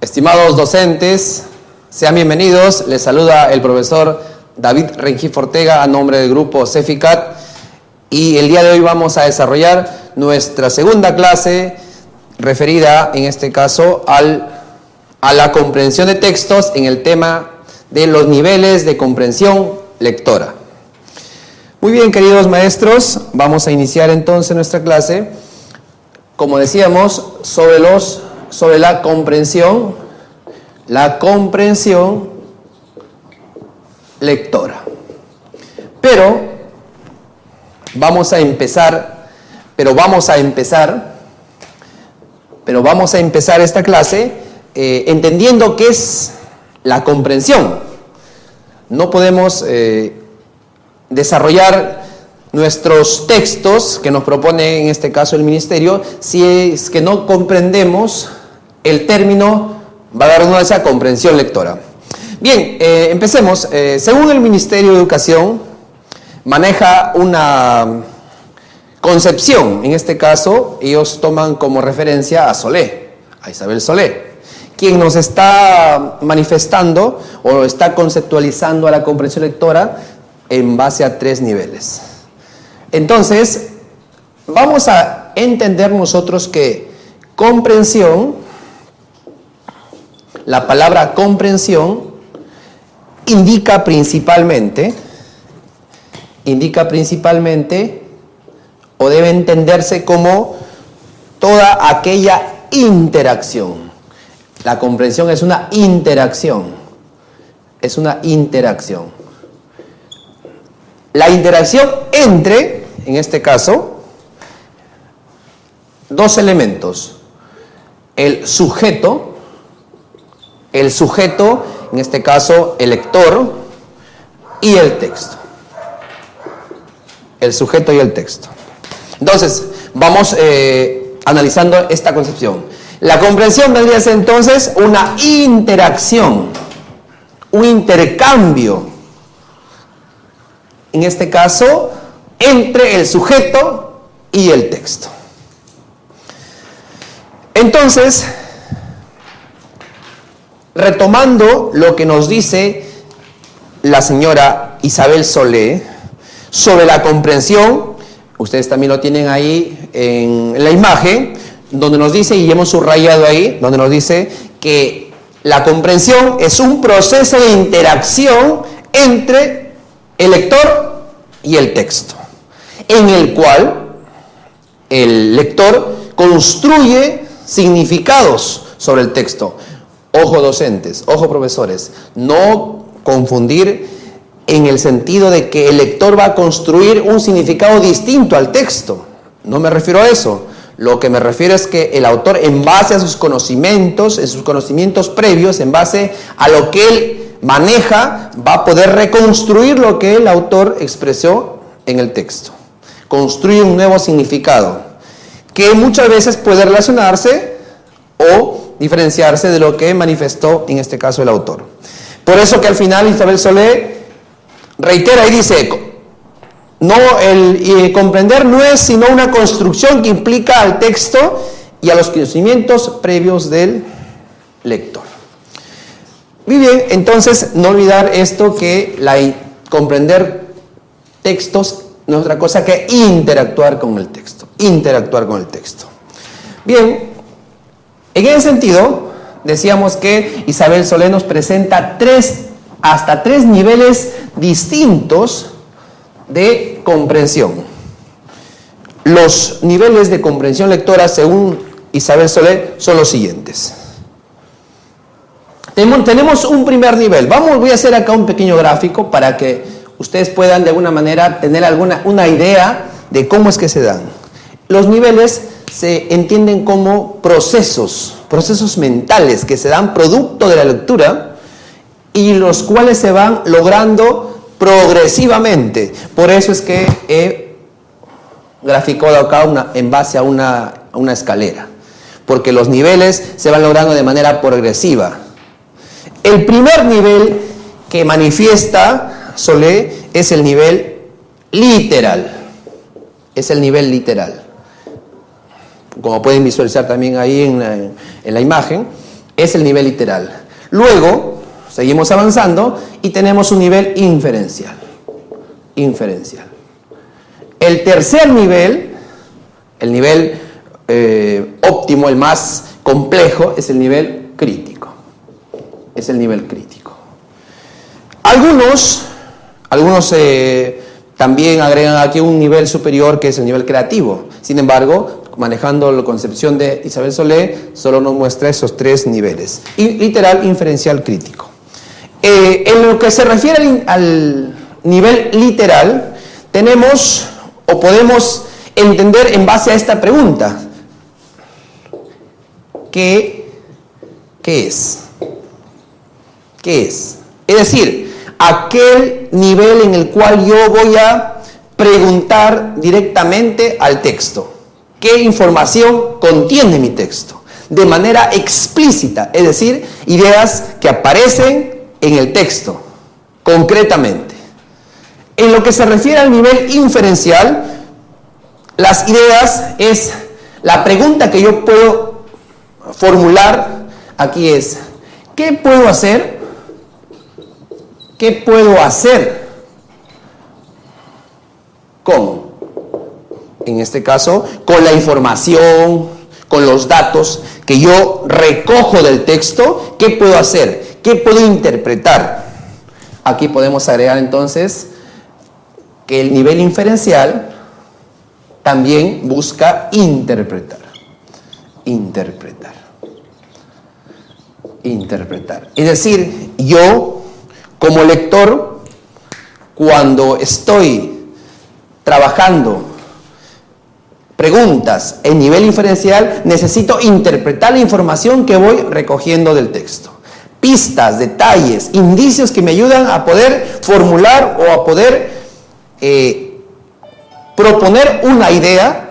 Estimados docentes, sean bienvenidos. Les saluda el profesor David Rengifo Ortega a nombre del grupo Ceficat, y el día de hoy vamos a desarrollar nuestra segunda clase referida en este caso a la comprensión de textos en el tema de los niveles de comprensión lectora. Muy bien, queridos maestros, vamos a iniciar entonces nuestra clase, como decíamos, sobre la comprensión lectora. Pero vamos a empezar esta clase entendiendo qué es la comprensión. No podemos desarrollar nuestros textos que nos propone en este caso el ministerio si es que no comprendemos el término, va a dar una de esa comprensión lectora. Bien, empecemos. Según el Ministerio de Educación, maneja una concepción. En este caso, ellos toman como referencia a Solé, a Isabel Solé, quien nos está manifestando o está conceptualizando a la comprensión lectora en base a 3 niveles. Entonces, vamos a entender nosotros que comprensión, la palabra comprensión indica principalmente o debe entenderse como toda aquella interacción. La comprensión es una interacción. La interacción entre, en este caso, 2 elementos. El sujeto, en este caso el lector, y el texto. El sujeto y el texto. Entonces, vamos analizando esta concepción. La comprensión vendría a ser entonces una interacción, un intercambio, en este caso, entre el sujeto y el texto. Entonces, retomando lo que nos dice la señora Isabel Solé sobre la comprensión, ustedes también lo tienen ahí en la imagen, donde nos dice, y hemos subrayado ahí, donde nos dice que la comprensión es un proceso de interacción entre el lector y el texto, en el cual el lector construye significados sobre el texto. Ojo docentes, ojo profesores, no confundir en el sentido de que el lector va a construir un significado distinto al texto. No me refiero a eso. Lo que me refiero es que el autor, en base a sus conocimientos, previos, en base a lo que él maneja, va a poder reconstruir lo que el autor expresó en el texto. Construye un nuevo significado que muchas veces puede relacionarse o diferenciarse de lo que manifestó en este caso el autor. Por eso que al final Isabel Solé reitera y dice, comprender no es sino una construcción que implica al texto y a los conocimientos previos del lector. Muy bien, entonces no olvidar esto, que comprender textos no es otra cosa que interactuar con el texto. Bien, en ese sentido, decíamos que Isabel Solé nos presenta hasta tres niveles distintos de comprensión. Los niveles de comprensión lectora, según Isabel Solé, son los siguientes. Tenemos un primer nivel. Voy a hacer acá un pequeño gráfico para que ustedes puedan de alguna manera tener una idea de cómo es que se dan. Los niveles se entienden como procesos mentales que se dan producto de la lectura y los cuales se van logrando progresivamente. Por eso es que he graficado acá en base a una escalera, porque los niveles se van logrando de manera progresiva. El primer nivel que manifiesta Solé es el nivel literal. Como pueden visualizar también ahí en la imagen, Es el nivel literal. Luego, seguimos avanzando y tenemos un nivel inferencial. Inferencial. El tercer nivel, el nivel óptimo, el más complejo, es el nivel crítico. Es el nivel crítico. Algunos también agregan aquí un nivel superior que es el nivel creativo. Sin embargo, manejando la concepción de Isabel Solé, solo nos muestra esos tres niveles: literal, inferencial, crítico. En lo que se refiere al nivel literal, tenemos o podemos entender en base a esta pregunta: ¿qué es? ¿Qué es? Es decir, aquel nivel en el cual yo voy a preguntar directamente al texto. ¿Qué información contiene mi texto? De manera explícita, es decir, ideas que aparecen en el texto, concretamente. En lo que se refiere al nivel inferencial, las ideas es la pregunta que yo puedo formular aquí es: ¿qué puedo hacer? ¿Qué puedo hacer con, en este caso, con la información, con los datos que yo recojo del texto? ¿Qué puedo hacer? ¿Qué puedo interpretar? Aquí podemos agregar entonces que el nivel inferencial también busca interpretar. Es decir, yo como lector, cuando estoy trabajando preguntas en nivel inferencial, necesito interpretar la información que voy recogiendo del texto. Pistas, detalles, indicios que me ayudan a poder formular o a poder proponer una idea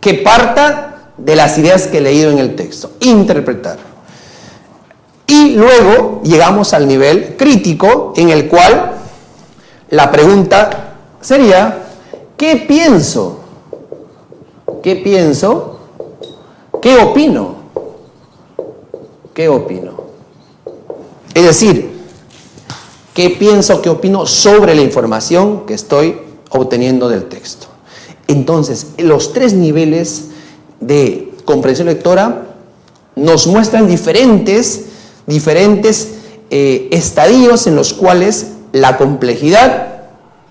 que parta de las ideas que he leído en el texto. Interpretar. Y luego llegamos al nivel crítico, en el cual la pregunta sería: ¿qué pienso? ¿Qué pienso? ¿Qué opino? ¿Qué opino? Es decir, ¿qué pienso, qué opino sobre la información que estoy obteniendo del texto? Entonces, los tres niveles de comprensión lectora nos muestran diferentes estadios en los cuales la complejidad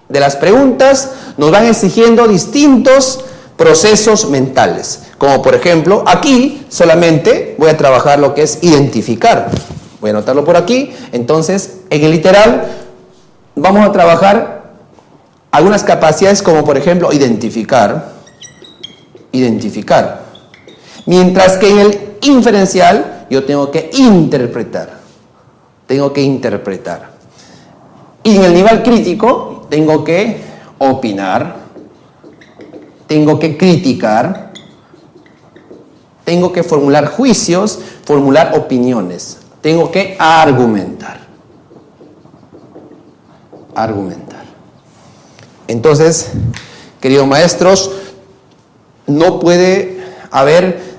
de las preguntas nos van exigiendo distintos procesos mentales. Como por ejemplo, aquí solamente voy a trabajar lo que es identificar. Voy a anotarlo por aquí. Entonces, en el literal vamos a trabajar algunas capacidades como por ejemplo identificar. Mientras que en el inferencial yo tengo que interpretar. Y en el nivel crítico tengo que opinar, tengo que criticar, tengo que formular juicios, formular opiniones, tengo que argumentar. Entonces, queridos maestros, no puede haber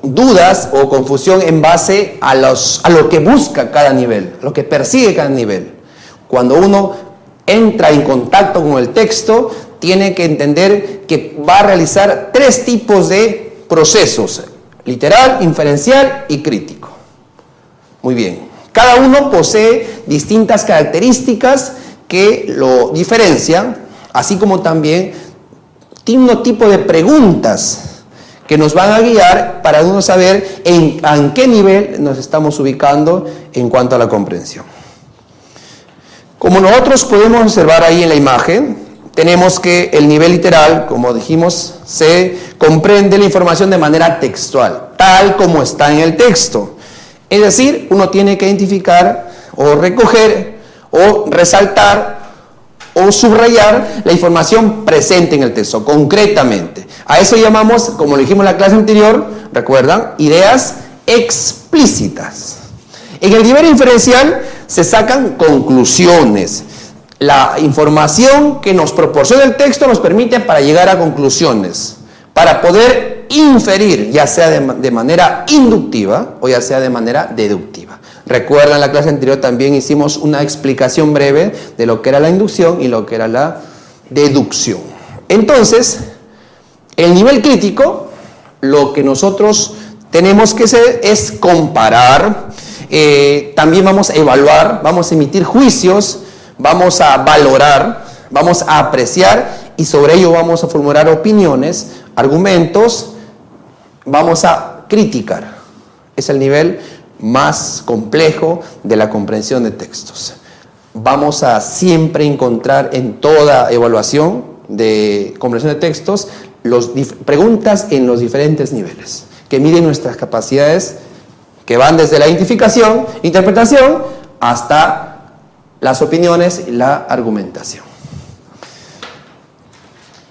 dudas o confusión en base a lo que busca cada nivel, lo que persigue cada nivel. Cuando uno entra en contacto con el texto, tiene que entender que va a realizar tres tipos de procesos: literal, inferencial y crítico. Muy bien. Cada uno posee distintas características que lo diferencian, así como también tiene un tipo de preguntas que nos van a guiar para uno saber en qué nivel nos estamos ubicando en cuanto a la comprensión. Como nosotros podemos observar ahí en la imagen, tenemos que el nivel literal, como dijimos, se comprende la información de manera textual, tal como está en el texto. Es decir, uno tiene que identificar o recoger o resaltar o subrayar la información presente en el texto, concretamente. A eso llamamos, como lo dijimos en la clase anterior, ¿recuerdan? Ideas explícitas. En el nivel inferencial se sacan conclusiones. La información que nos proporciona el texto nos permite para llegar a conclusiones, para poder inferir, ya sea de manera inductiva o ya sea de manera deductiva. Recuerdan, en la clase anterior también hicimos una explicación breve de lo que era la inducción y lo que era la deducción. Entonces, el nivel crítico, lo que nosotros tenemos que hacer es comparar, también vamos a evaluar, vamos a emitir juicios, vamos a valorar, vamos a apreciar y sobre ello vamos a formular opiniones, argumentos, vamos a criticar. Es el nivel más complejo de la comprensión de textos. Vamos a siempre encontrar en toda evaluación de comprensión de textos preguntas en los diferentes niveles, que miden nuestras capacidades, que van desde la identificación, interpretación, hasta las opiniones y la argumentación.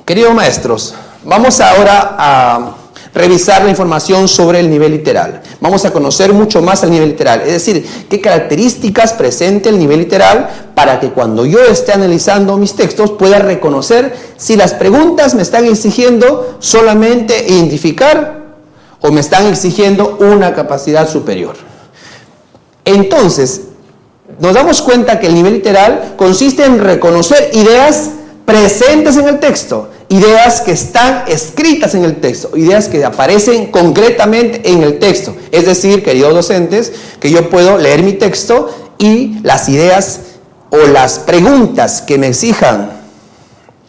Queridos maestros, vamos ahora a revisar la información sobre el nivel literal. Vamos a conocer mucho más el nivel literal, es decir, qué características presenta el nivel literal para que cuando yo esté analizando mis textos pueda reconocer si las preguntas me están exigiendo solamente identificar o me están exigiendo una capacidad superior. Entonces, nos damos cuenta que el nivel literal consiste en reconocer ideas presentes en el texto, ideas que están escritas en el texto, ideas que aparecen concretamente en el texto. Es decir, queridos docentes, que yo puedo leer mi texto y las ideas o las preguntas que me exijan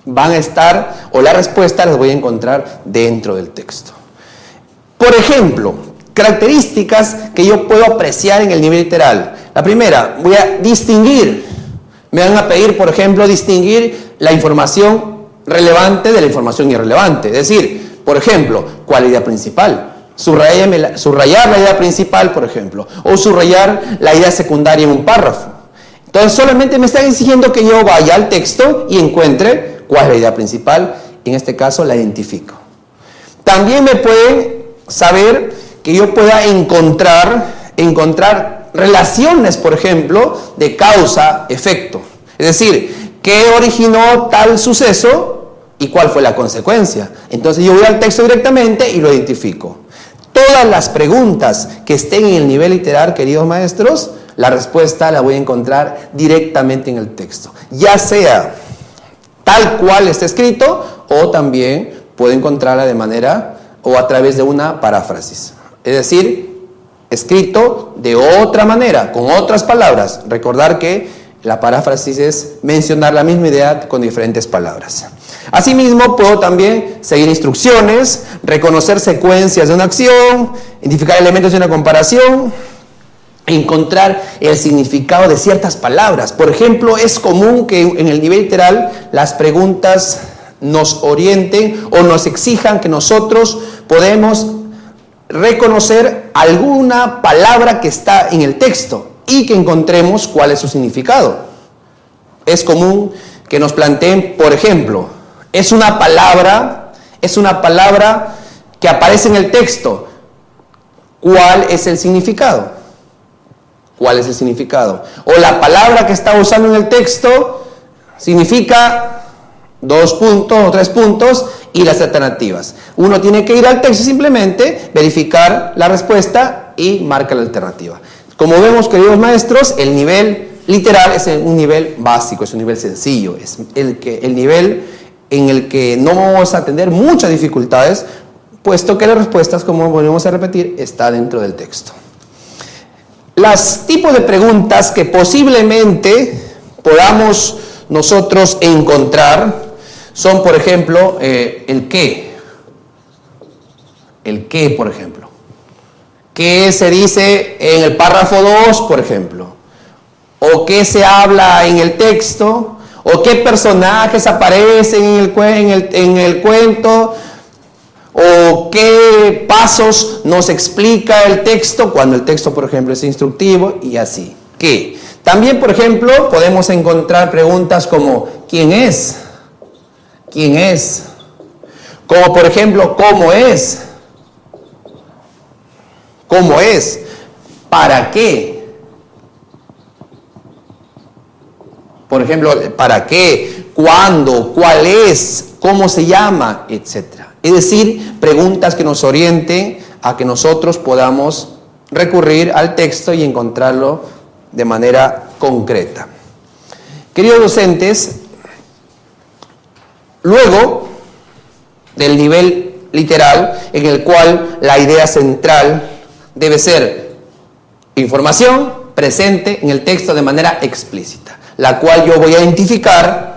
van a estar, o la respuesta las voy a encontrar dentro del texto. Por ejemplo, características que yo puedo apreciar en el nivel literal. La primera, voy a distinguir. Me van a pedir, por ejemplo, distinguir la información relevante de la información irrelevante. Es decir, por ejemplo, ¿cuál es la idea principal? Subrayar la idea principal, por ejemplo, o subrayar la idea secundaria en un párrafo. Entonces, solamente me están exigiendo que yo vaya al texto y encuentre cuál es la idea principal. En este caso, la identifico. También me pueden saber que yo pueda encontrar relaciones, por ejemplo, de causa-efecto. Es decir, ¿qué originó tal suceso y cuál fue la consecuencia? Entonces yo voy al texto directamente y lo identifico. Todas las preguntas que estén en el nivel literal, queridos maestros, la respuesta la voy a encontrar directamente en el texto. Ya sea tal cual está escrito o también puedo encontrarla de manera o a través de una paráfrasis. Es decir, escrito de otra manera, con otras palabras. Recordar que la paráfrasis es mencionar la misma idea con diferentes palabras. Asimismo, puedo también seguir instrucciones, reconocer secuencias de una acción, identificar elementos de una comparación, encontrar el significado de ciertas palabras. Por ejemplo, es común que en el nivel literal las preguntas nos orienten o nos exijan que nosotros podemos reconocer alguna palabra que está en el texto y que encontremos cuál es su significado. Es común que nos planteen, por ejemplo, es una palabra que aparece en el texto. ¿Cuál es el significado? ¿Cuál es el significado? O la palabra que está usando en el texto significa 2 puntos o 3 puntos y las alternativas. Uno tiene que ir al texto y simplemente verificar la respuesta y marca la alternativa. Como vemos, queridos maestros, el nivel literal es un nivel básico, es un nivel sencillo, es el nivel en el que no vamos a tener muchas dificultades, puesto que las respuestas, como volvemos a repetir, está dentro del texto. Los tipos de preguntas que posiblemente podamos nosotros encontrar son, por ejemplo, el qué. El qué, por ejemplo. ¿Qué se dice en el párrafo 2, por ejemplo? ¿O qué se habla en el texto? ¿O qué personajes aparecen en el cuento? ¿O qué pasos nos explica el texto cuando el texto, por ejemplo, es instructivo? Y así. ¿Qué? También, por ejemplo, podemos encontrar preguntas como ¿quién es? ¿Quién es? Como, por ejemplo, ¿cómo es? ¿Cómo es? ¿Para qué? Por ejemplo, ¿para qué? ¿Cuándo? ¿Cuál es? ¿Cómo se llama? Etcétera. Es decir, preguntas que nos orienten a que nosotros podamos recurrir al texto y encontrarlo de manera concreta. Queridos docentes, luego del nivel literal, en el cual la idea central debe ser información presente en el texto de manera explícita, la cual yo voy a identificar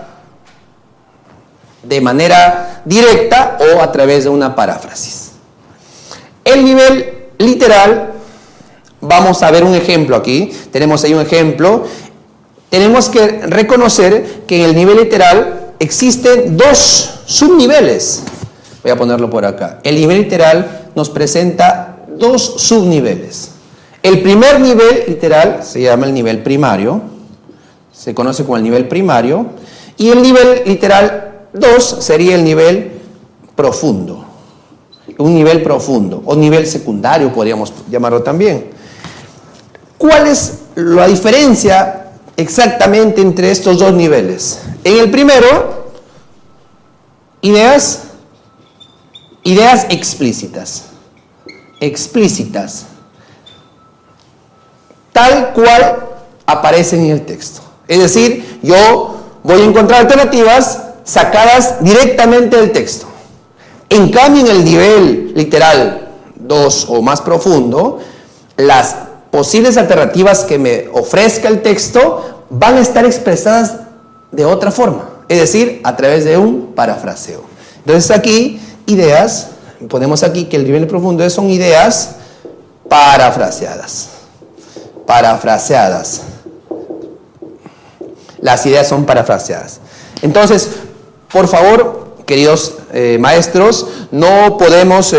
de manera directa o a través de una paráfrasis. El nivel literal, vamos a ver un ejemplo aquí, tenemos ahí un ejemplo. Tenemos que reconocer que en el nivel literal existen dos subniveles. Voy a ponerlo por acá. El nivel literal nos presenta dos subniveles. El primer nivel literal se llama el nivel primario, se conoce como el nivel primario, y el nivel literal 2 sería el nivel profundo, un nivel profundo, o nivel secundario podríamos llamarlo también. ¿Cuál es la diferencia exactamente entre estos dos niveles? En el primero, ideas explícitas, tal cual aparecen en el texto. Es decir, yo voy a encontrar alternativas sacadas directamente del texto. En cambio, en el nivel literal 2 o más profundo, las posibles alternativas que me ofrezca el texto van a estar expresadas de otra forma, es decir, a través de un parafraseo. Entonces aquí, ideas, ponemos aquí que el nivel profundo son ideas parafraseadas. Las ideas son parafraseadas. Entonces, por favor, queridos maestros, no podemos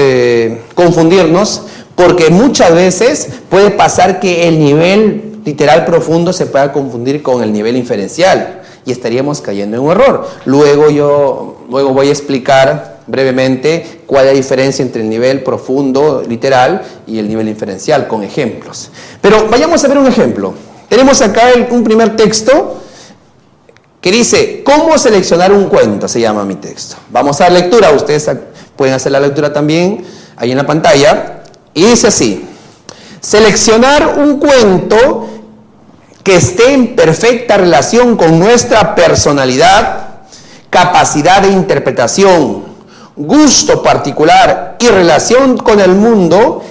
confundirnos, porque muchas veces puede pasar que el nivel literal profundo se pueda confundir con el nivel inferencial y estaríamos cayendo en un error. Luego voy a explicar brevemente cuál es la diferencia entre el nivel profundo literal y el nivel inferencial con ejemplos. Pero vayamos a ver un ejemplo. Tenemos acá un primer texto que dice, ¿cómo seleccionar un cuento? Se llama mi texto. Vamos a dar lectura, ustedes pueden hacer la lectura también ahí en la pantalla. Y dice así, seleccionar un cuento que esté en perfecta relación con nuestra personalidad, capacidad de interpretación, gusto particular y relación con el mundo,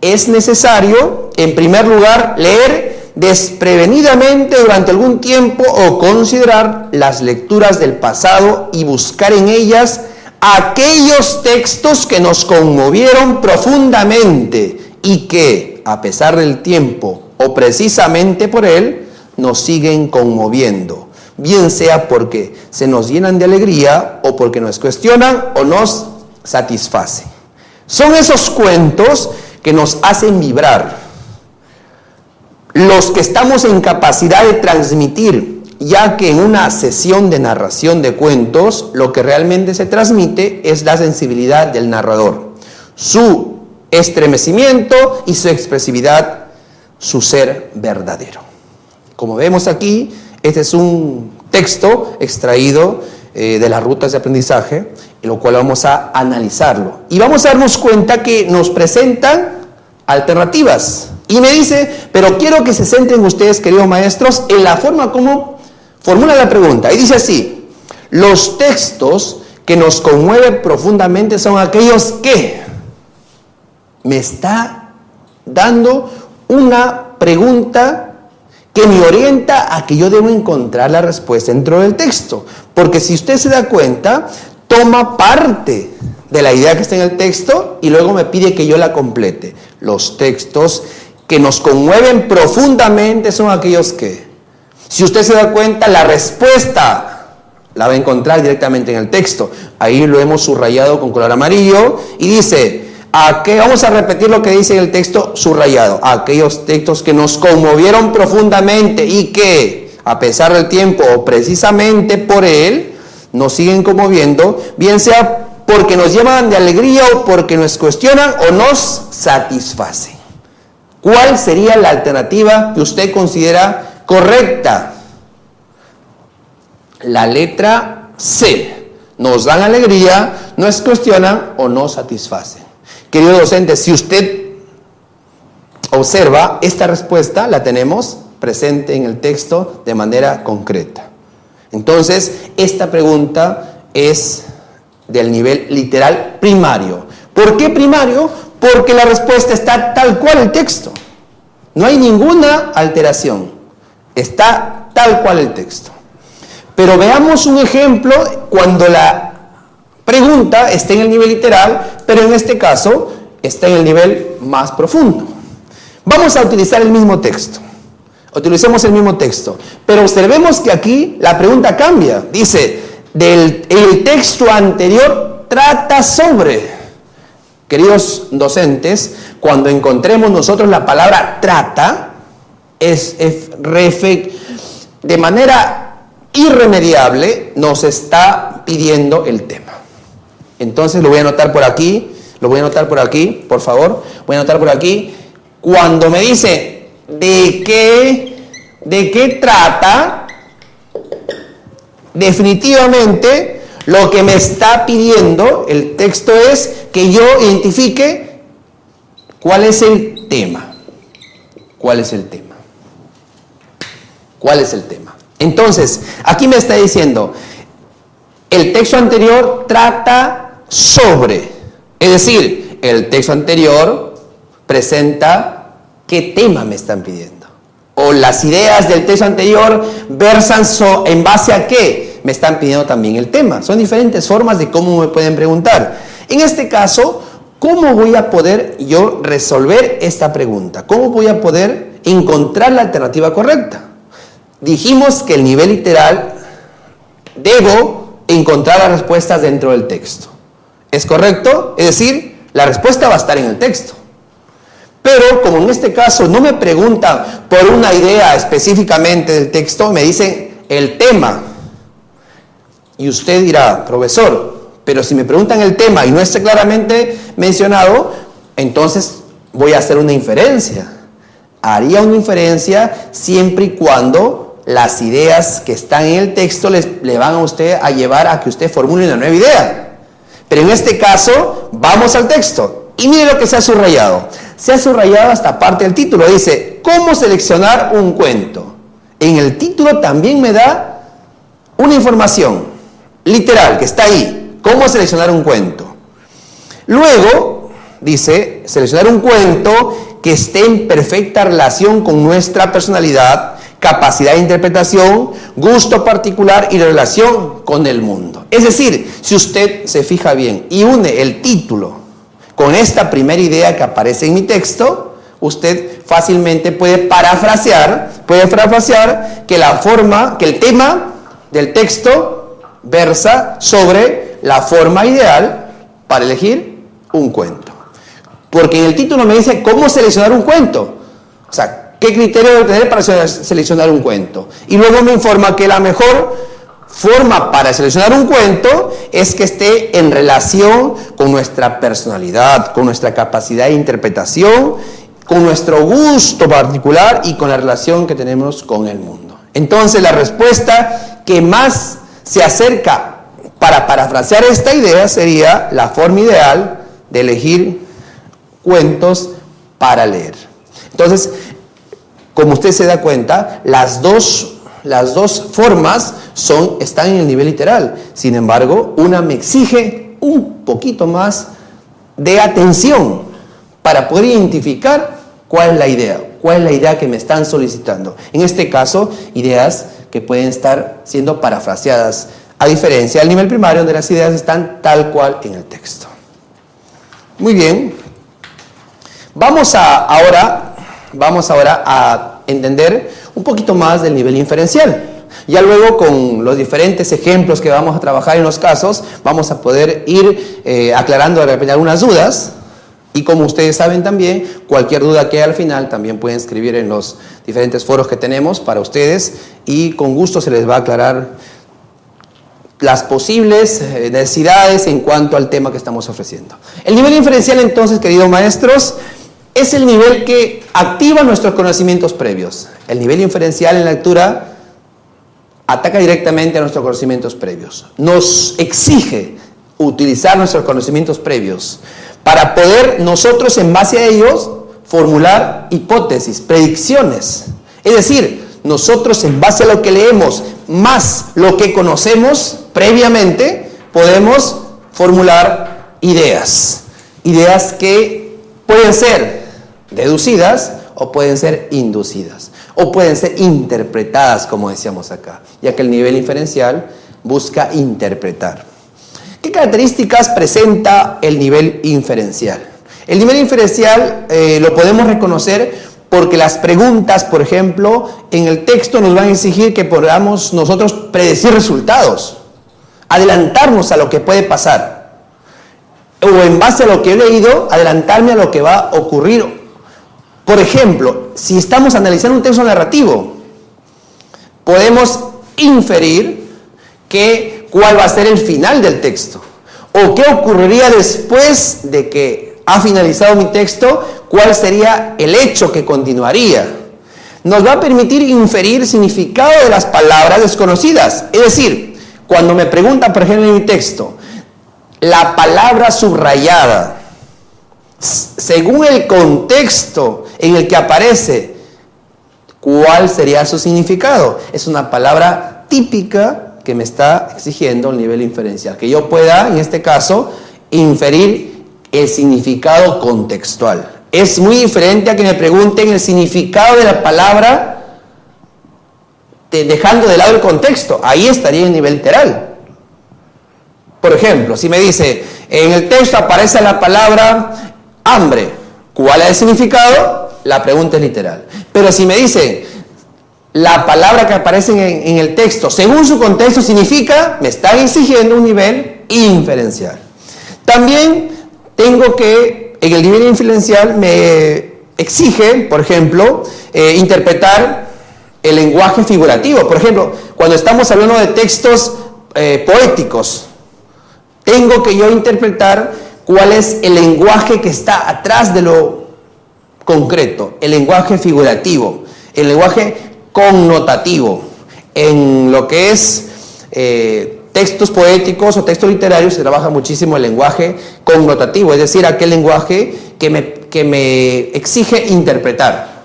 es necesario, en primer lugar, leer desprevenidamente durante algún tiempo o considerar las lecturas del pasado y buscar en ellas aquellos textos que nos conmovieron profundamente y que, a pesar del tiempo o precisamente por él, nos siguen conmoviendo, bien sea porque se nos llenan de alegría o porque nos cuestionan o nos satisfacen. Son esos cuentos que nos hacen vibrar, los que estamos en capacidad de transmitir, ya que en una sesión de narración de cuentos, lo que realmente se transmite es la sensibilidad del narrador, su estremecimiento y su expresividad, su ser verdadero. Como vemos aquí, este es un texto extraído de las rutas de aprendizaje, en lo cual vamos a analizarlo. Y vamos a darnos cuenta que nos presentan alternativas. Y me dice, pero quiero que se centren ustedes, queridos maestros, en la forma como formula la pregunta. Y dice así, los textos que nos conmueven profundamente son aquellos que me está dando una pregunta que me orienta a que yo debo encontrar la respuesta dentro del texto. Porque si usted se da cuenta, toma parte de la idea que está en el texto y luego me pide que yo la complete. Los textos que nos conmueven profundamente son aquellos que, si usted se da cuenta, la respuesta la va a encontrar directamente en el texto. Ahí lo hemos subrayado con color amarillo y dice, vamos a repetir lo que dice en el texto subrayado, aquellos textos que nos conmovieron profundamente y que, a pesar del tiempo o precisamente por él, nos siguen conmoviendo, bien sea porque nos llevan de alegría o porque nos cuestionan o nos satisfacen. ¿Cuál sería la alternativa que usted considera correcta? La letra C. Nos dan alegría, nos cuestionan o nos satisfacen. Querido docente, si usted observa, esta respuesta la tenemos presente en el texto de manera concreta. Entonces, esta pregunta es del nivel literal primario. ¿Por qué primario? Porque la respuesta está tal cual el texto. No hay ninguna alteración. Está tal cual el texto. Pero veamos un ejemplo cuando la pregunta está en el nivel literal, pero en este caso está en el nivel más profundo. Vamos a utilizar el mismo texto. Utilicemos el mismo texto. Pero observemos que aquí la pregunta cambia. Dice, el texto anterior trata sobre. Queridos docentes, cuando encontremos nosotros la palabra trata, de manera irremediable nos está pidiendo el tema. Entonces lo voy a anotar por aquí, por favor. Voy a anotar por aquí. Cuando me dice de qué trata, definitivamente lo que me está pidiendo el texto es que yo identifique cuál es el tema. ¿Cuál es el tema? ¿Cuál es el tema? Entonces, aquí me está diciendo, el texto anterior trata sobre, es decir, el texto anterior presenta qué tema me están pidiendo. O las ideas del texto anterior versan en base a qué me están pidiendo también el tema. Son diferentes formas de cómo me pueden preguntar. En este caso, ¿cómo voy a poder yo resolver esta pregunta? ¿Cómo voy a poder encontrar la alternativa correcta? Dijimos que el nivel literal debo encontrar las respuestas dentro del texto. ¿Es correcto? Es decir, la respuesta va a estar en el texto. Pero como en este caso no me preguntan por una idea específicamente del texto, me dicen el tema. Y usted dirá, profesor, pero si me preguntan el tema y no está claramente mencionado, entonces voy a hacer una inferencia. Haría una inferencia siempre y cuando las ideas que están en el texto le van a usted a llevar a que usted formule una nueva idea. Pero en este caso, vamos al texto. Y mire lo que se ha subrayado. Se ha subrayado hasta parte del título. Dice, ¿cómo seleccionar un cuento? En el título también me da una información literal que está ahí. ¿Cómo seleccionar un cuento? Luego, dice, seleccionar un cuento que esté en perfecta relación con nuestra personalidad, capacidad de interpretación, gusto particular y relación con el mundo. Es decir, si usted se fija bien y une el título con esta primera idea que aparece en mi texto, usted fácilmente puede parafrasear que el tema del texto versa sobre la forma ideal para elegir un cuento. Porque en el título me dice cómo seleccionar un cuento. O sea, qué criterio debo tener para seleccionar un cuento. Y luego me informa que la mejor forma para seleccionar un cuento es que esté en relación con nuestra personalidad, con nuestra capacidad de interpretación, con nuestro gusto particular y con la relación que tenemos con el mundo. Entonces, la respuesta que más se acerca para parafrasear esta idea sería la forma ideal de elegir cuentos para leer. Entonces, como usted se da cuenta, las dos formas están en el nivel literal. Sin embargo, una me exige un poquito más de atención para poder identificar cuál es la idea que me están solicitando. En este caso, ideas que pueden estar siendo parafraseadas, a diferencia del nivel primario, donde las ideas están tal cual en el texto. Muy bien. Vamos ahora a entender un poquito más del nivel inferencial. Ya luego, con los diferentes ejemplos que vamos a trabajar en los casos, vamos a poder ir aclarando de repente algunas dudas. Y como ustedes saben también, cualquier duda que haya al final también pueden escribir en los diferentes foros que tenemos para ustedes y con gusto se les va a aclarar las posibles necesidades en cuanto al tema que estamos ofreciendo. El nivel inferencial, entonces, queridos maestros, es el nivel que activa nuestros conocimientos previos. El nivel inferencial en la lectura ataca directamente a nuestros conocimientos previos. Nos exige utilizar nuestros conocimientos previos para poder nosotros en base a ellos formular hipótesis, predicciones. Es decir, nosotros en base a lo que leemos más lo que conocemos previamente podemos formular ideas que pueden ser deducidas o pueden ser inducidas o pueden ser interpretadas, como decíamos acá, ya que el nivel inferencial busca interpretar. ¿Qué características presenta el nivel inferencial? El nivel inferencial lo podemos reconocer porque las preguntas, por ejemplo, en el texto nos van a exigir que podamos nosotros predecir resultados, adelantarnos a lo que puede pasar, o en base a lo que he leído, adelantarme a lo que va a ocurrir. Por ejemplo, si estamos analizando un texto narrativo, podemos inferir cuál va a ser el final del texto, o qué ocurriría después de que ha finalizado mi texto, cuál sería el hecho que continuaría. Nos va a permitir inferir significado de las palabras desconocidas. Es decir, cuando me preguntan, por ejemplo, en mi texto, la palabra subrayada, según el contexto en el que aparece, ¿cuál sería su significado? Es una palabra típica que me está exigiendo el nivel inferencial, que yo pueda, en este caso, inferir el significado contextual. Es muy diferente a que me pregunten el significado de la palabra dejando de lado el contexto. Ahí estaría en nivel literal. Por ejemplo, si me dice, en el texto aparece la palabra hambre, ¿cuál es el significado? La pregunta es literal. Pero si me dice, la palabra que aparece en el texto, según su contexto, significa, me están exigiendo un nivel inferencial. También tengo que, en el nivel inferencial, me exige, por ejemplo, interpretar el lenguaje figurativo. Por ejemplo, cuando estamos hablando de textos poéticos, tengo que yo interpretar cuál es el lenguaje que está atrás de lo concreto, el lenguaje figurativo, el lenguaje connotativo. En lo que es textos poéticos o textos literarios se trabaja muchísimo el lenguaje connotativo, es decir, aquel lenguaje que me exige interpretar.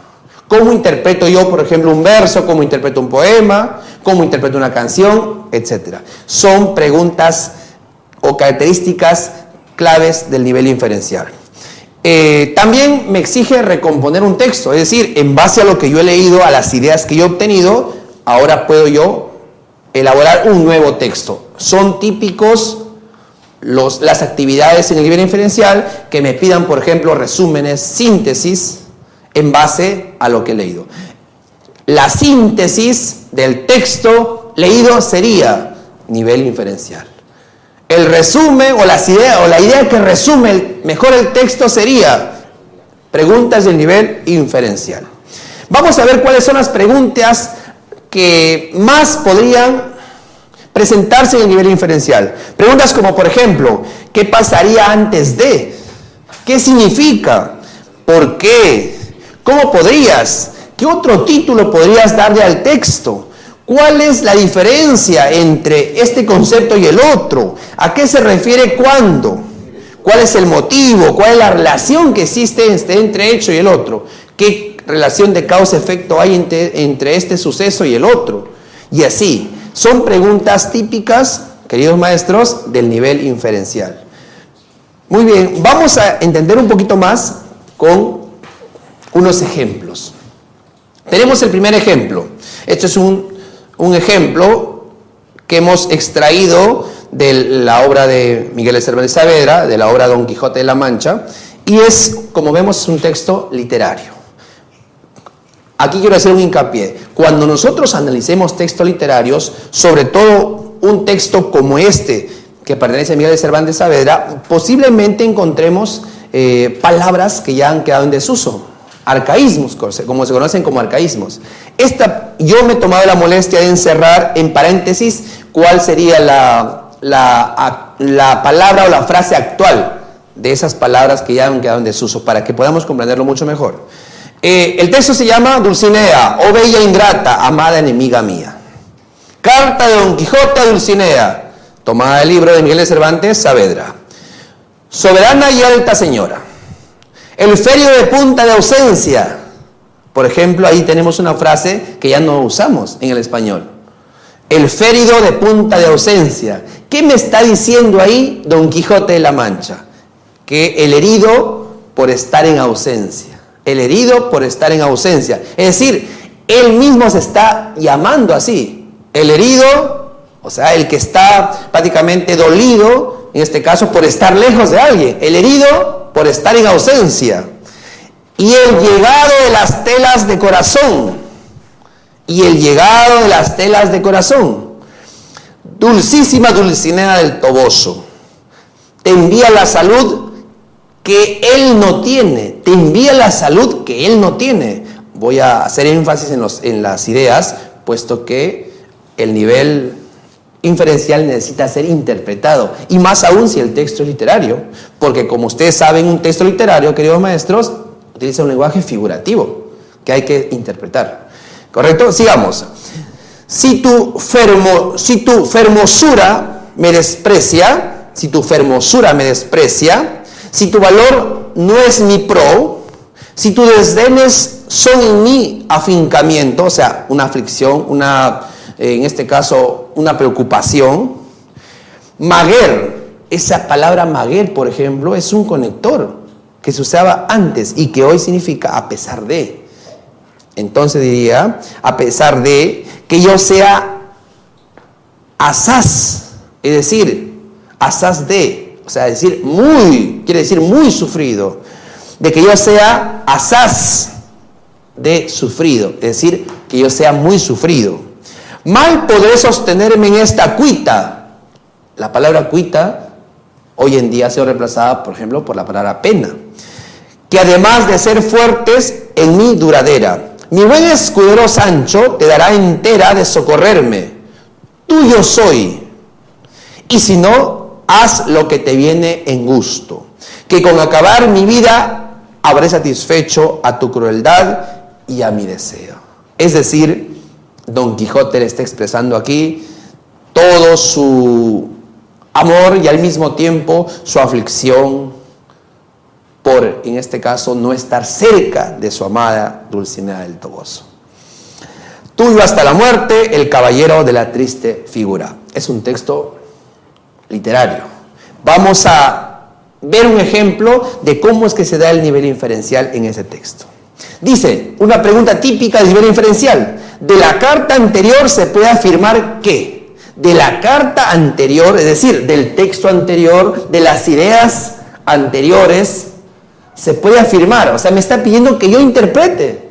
¿Cómo interpreto yo, por ejemplo, un verso? ¿Cómo interpreto un poema? ¿Cómo interpreto una canción? Etcétera. Son preguntas o características claves del nivel inferencial. También me exige recomponer un texto, es decir, en base a lo que yo he leído, a las ideas que yo he obtenido, ahora puedo yo elaborar un nuevo texto. Son típicos las actividades en el nivel inferencial que me pidan, por ejemplo, resúmenes, síntesis, en base a lo que he leído. La síntesis del texto leído sería nivel inferencial. El resumen o la idea que resume mejor el texto sería preguntas del nivel inferencial. Vamos a ver cuáles son las preguntas que más podrían presentarse en el nivel inferencial. Preguntas como, por ejemplo, ¿qué pasaría antes de? ¿Qué significa? ¿Por qué? ¿Cómo podrías? ¿Qué otro título podrías darle al texto? ¿Cuál es la diferencia entre este concepto y el otro? ¿A qué se refiere cuándo? ¿Cuál es el motivo? ¿Cuál es la relación que existe entre hecho y el otro? ¿Qué relación de causa-efecto hay entre este suceso y el otro? Y así, son preguntas típicas, queridos maestros, del nivel inferencial. Muy bien, vamos a entender un poquito más con unos ejemplos. Tenemos el primer ejemplo. Esto es un ejemplo que hemos extraído de la obra de Miguel de Cervantes Saavedra, de la obra Don Quijote de la Mancha, y es, como vemos, un texto literario. Aquí quiero hacer un hincapié. Cuando nosotros analicemos textos literarios, sobre todo un texto como este, que pertenece a Miguel de Cervantes Saavedra, posiblemente encontremos palabras que ya han quedado en desuso, arcaísmos, como se conocen como arcaísmos. Yo me he tomado la molestia de encerrar en paréntesis cuál sería la palabra o la frase actual de esas palabras que ya han quedado en desuso, para que podamos comprenderlo mucho mejor. El texto se llama Dulcinea, oh bella ingrata, amada enemiga mía. Carta de Don Quijote a Dulcinea. tomada del libro de Miguel de Cervantes Saavedra. Soberana y alta señora. El ferio de punta de ausencia. Por ejemplo, ahí tenemos una frase que ya no usamos en el español. El férido de punta de ausencia. ¿Qué me está diciendo ahí Don Quijote de la Mancha? Que el herido por estar en ausencia. El herido por estar en ausencia. Es decir, él mismo se está llamando así. El herido, o sea, el que está prácticamente dolido, en este caso, por estar lejos de alguien. El herido por estar en ausencia. Y el llegado de las telas de corazón. Y el llegado de las telas de corazón. Dulcísima Dulcinea del Toboso, te envía la salud que él no tiene. Te envía la salud que él no tiene. Voy a hacer énfasis en las ideas, puesto que el nivel inferencial necesita ser interpretado. Y más aún si el texto es literario. Porque como ustedes saben, un texto literario, queridos maestros, utiliza un lenguaje figurativo que hay que interpretar. ¿Correcto? Sigamos. Si tu fermosura me desprecia, si tu valor no es mi pro, si tus desdenes son en mi afincamiento, o sea, una aflicción, en este caso, una preocupación. Maguer, esa palabra maguer, por ejemplo, es un conector que se usaba antes y que hoy significa a pesar de. Entonces diría, a pesar de que yo sea asaz, es decir, asaz de, o sea, quiere decir muy sufrido, de que yo sea asaz de sufrido, es decir, que yo sea muy sufrido. Mal podré sostenerme en esta cuita. La palabra cuita hoy en día ha sido reemplazada, por ejemplo, por la palabra pena, que además de ser fuertes, en mí duradera. Mi buen escudero Sancho te dará entera de socorrerme. Tuyo soy. Y si no, haz lo que te viene en gusto. Que con acabar mi vida habré satisfecho a tu crueldad y a mi deseo. Es decir, Don Quijote le está expresando aquí todo su amor y al mismo tiempo su aflicción por, en este caso, no estar cerca de su amada Dulcinea del Toboso. Tuyo hasta la muerte, el caballero de la triste figura. Es un texto literario. Vamos a ver un ejemplo de cómo es que se da el nivel inferencial en ese texto. Dice, una pregunta típica del nivel inferencial. De la carta anterior se puede afirmar que, de la carta anterior, es decir, del texto anterior, de las ideas anteriores, se puede afirmar, o sea, me está pidiendo que yo interprete,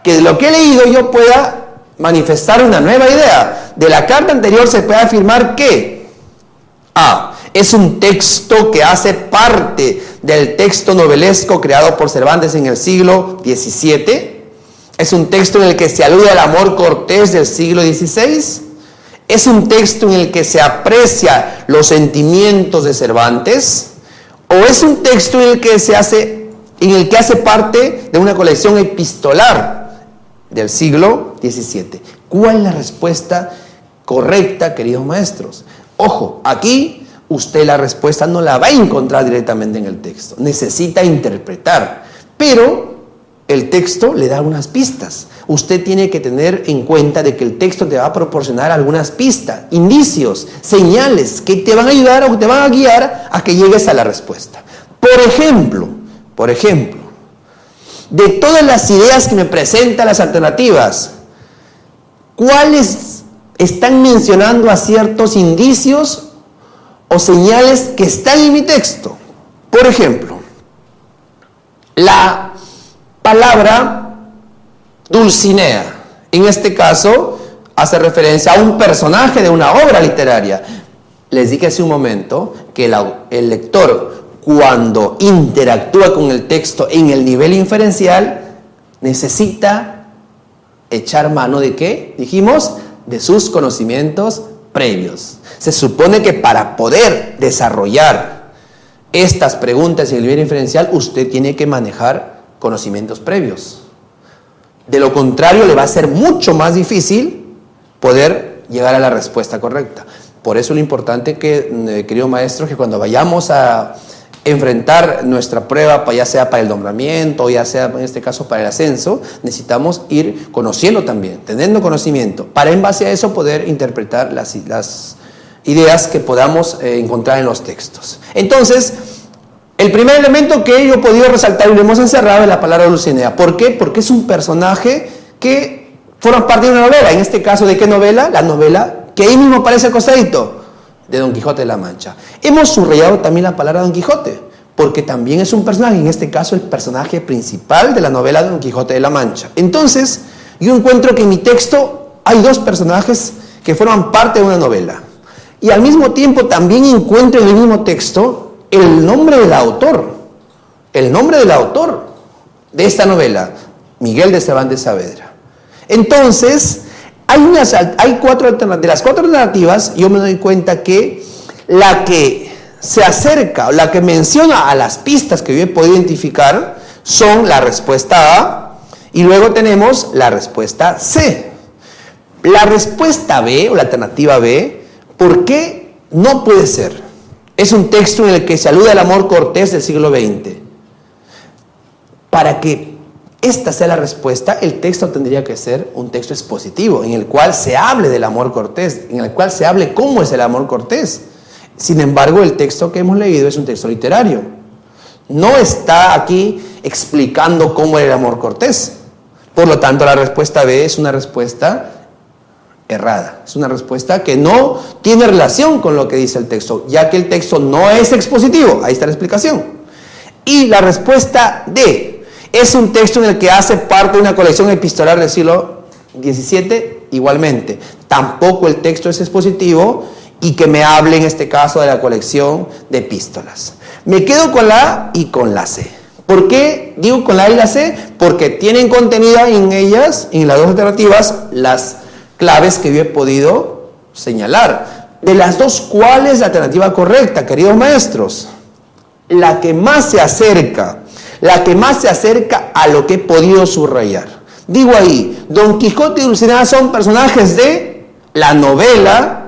que de lo que he leído yo pueda manifestar una nueva idea. De la carta anterior se puede afirmar que A, es un texto que hace parte del texto novelesco creado por Cervantes en el siglo XVII, es un texto en el que se alude al amor cortés del siglo XVI, es un texto en el que se aprecia los sentimientos de Cervantes, o es un texto en el que hace parte de una colección epistolar del siglo XVII. ¿Cuál es la respuesta correcta, queridos maestros? Ojo, aquí usted la respuesta no la va a encontrar directamente en el texto. Necesita interpretar, pero el texto le da unas pistas. Usted tiene que tener en cuenta de que el texto te va a proporcionar algunas pistas, indicios, señales que te van a ayudar o te van a guiar a que llegues a la respuesta. Por ejemplo, de todas las ideas que me presentan las alternativas, ¿cuáles están mencionando a ciertos indicios o señales que están en mi texto? Por ejemplo, la palabra Dulcinea, en este caso, hace referencia a un personaje de una obra literaria. Les dije hace un momento que el lector, cuando interactúa con el texto en el nivel inferencial, necesita echar mano ¿de qué? Dijimos, de sus conocimientos previos. Se supone que para poder desarrollar estas preguntas en el nivel inferencial, usted tiene que manejar conocimientos previos. De lo contrario, le va a ser mucho más difícil poder llegar a la respuesta correcta. Por eso lo importante que, querido maestro, que cuando vayamos a enfrentar nuestra prueba, ya sea para el nombramiento, ya sea en este caso para el ascenso, necesitamos ir conociendo también, teniendo conocimiento, para en base a eso poder interpretar las ideas que podamos encontrar en los textos. Entonces, el primer elemento que yo he podido resaltar y lo hemos encerrado es la palabra Dulcinea. ¿Por qué? Porque es un personaje que forma parte de una novela. En este caso, ¿de qué novela? La novela que ahí mismo aparece al costadito, de Don Quijote de la Mancha. Hemos subrayado también la palabra Don Quijote, porque también es un personaje, en este caso el personaje principal de la novela de Don Quijote de la Mancha. Entonces, yo encuentro que en mi texto hay dos personajes que forman parte de una novela. Y al mismo tiempo también encuentro en el mismo texto el nombre del autor. El nombre del autor de esta novela, Miguel de Cervantes Saavedra. Entonces, hay cuatro alternativas. De las cuatro alternativas, yo me doy cuenta que la que se acerca o la que menciona a las pistas que yo he podido identificar son la respuesta A y luego tenemos la respuesta C. La respuesta B o la alternativa B, ¿por qué no puede ser? Es un texto en el que se alude al amor cortés del siglo XX. Para que esta sea la respuesta, el texto tendría que ser un texto expositivo, en el cual se hable del amor cortés, en el cual se hable cómo es el amor cortés. Sin embargo, el texto que hemos leído es un texto literario. No está aquí explicando cómo era el amor cortés. Por lo tanto, la respuesta B es una respuesta errada. Es una respuesta que no tiene relación con lo que dice el texto, ya que el texto no es expositivo. Ahí está la explicación. Y la respuesta D es un texto en el que hace parte de una colección epistolar del siglo XVII, igualmente. Tampoco el texto es expositivo y que me hable en este caso de la colección de epístolas. Me quedo con la A y con la C. ¿Por qué digo con la A y la C? Porque tienen contenida en ellas, en las dos alternativas, las claves que yo he podido señalar. De las dos, ¿cuál es la alternativa correcta, queridos maestros? La que más se acerca a lo que he podido subrayar. Digo ahí, Don Quijote y Dulcinea son personajes de la novela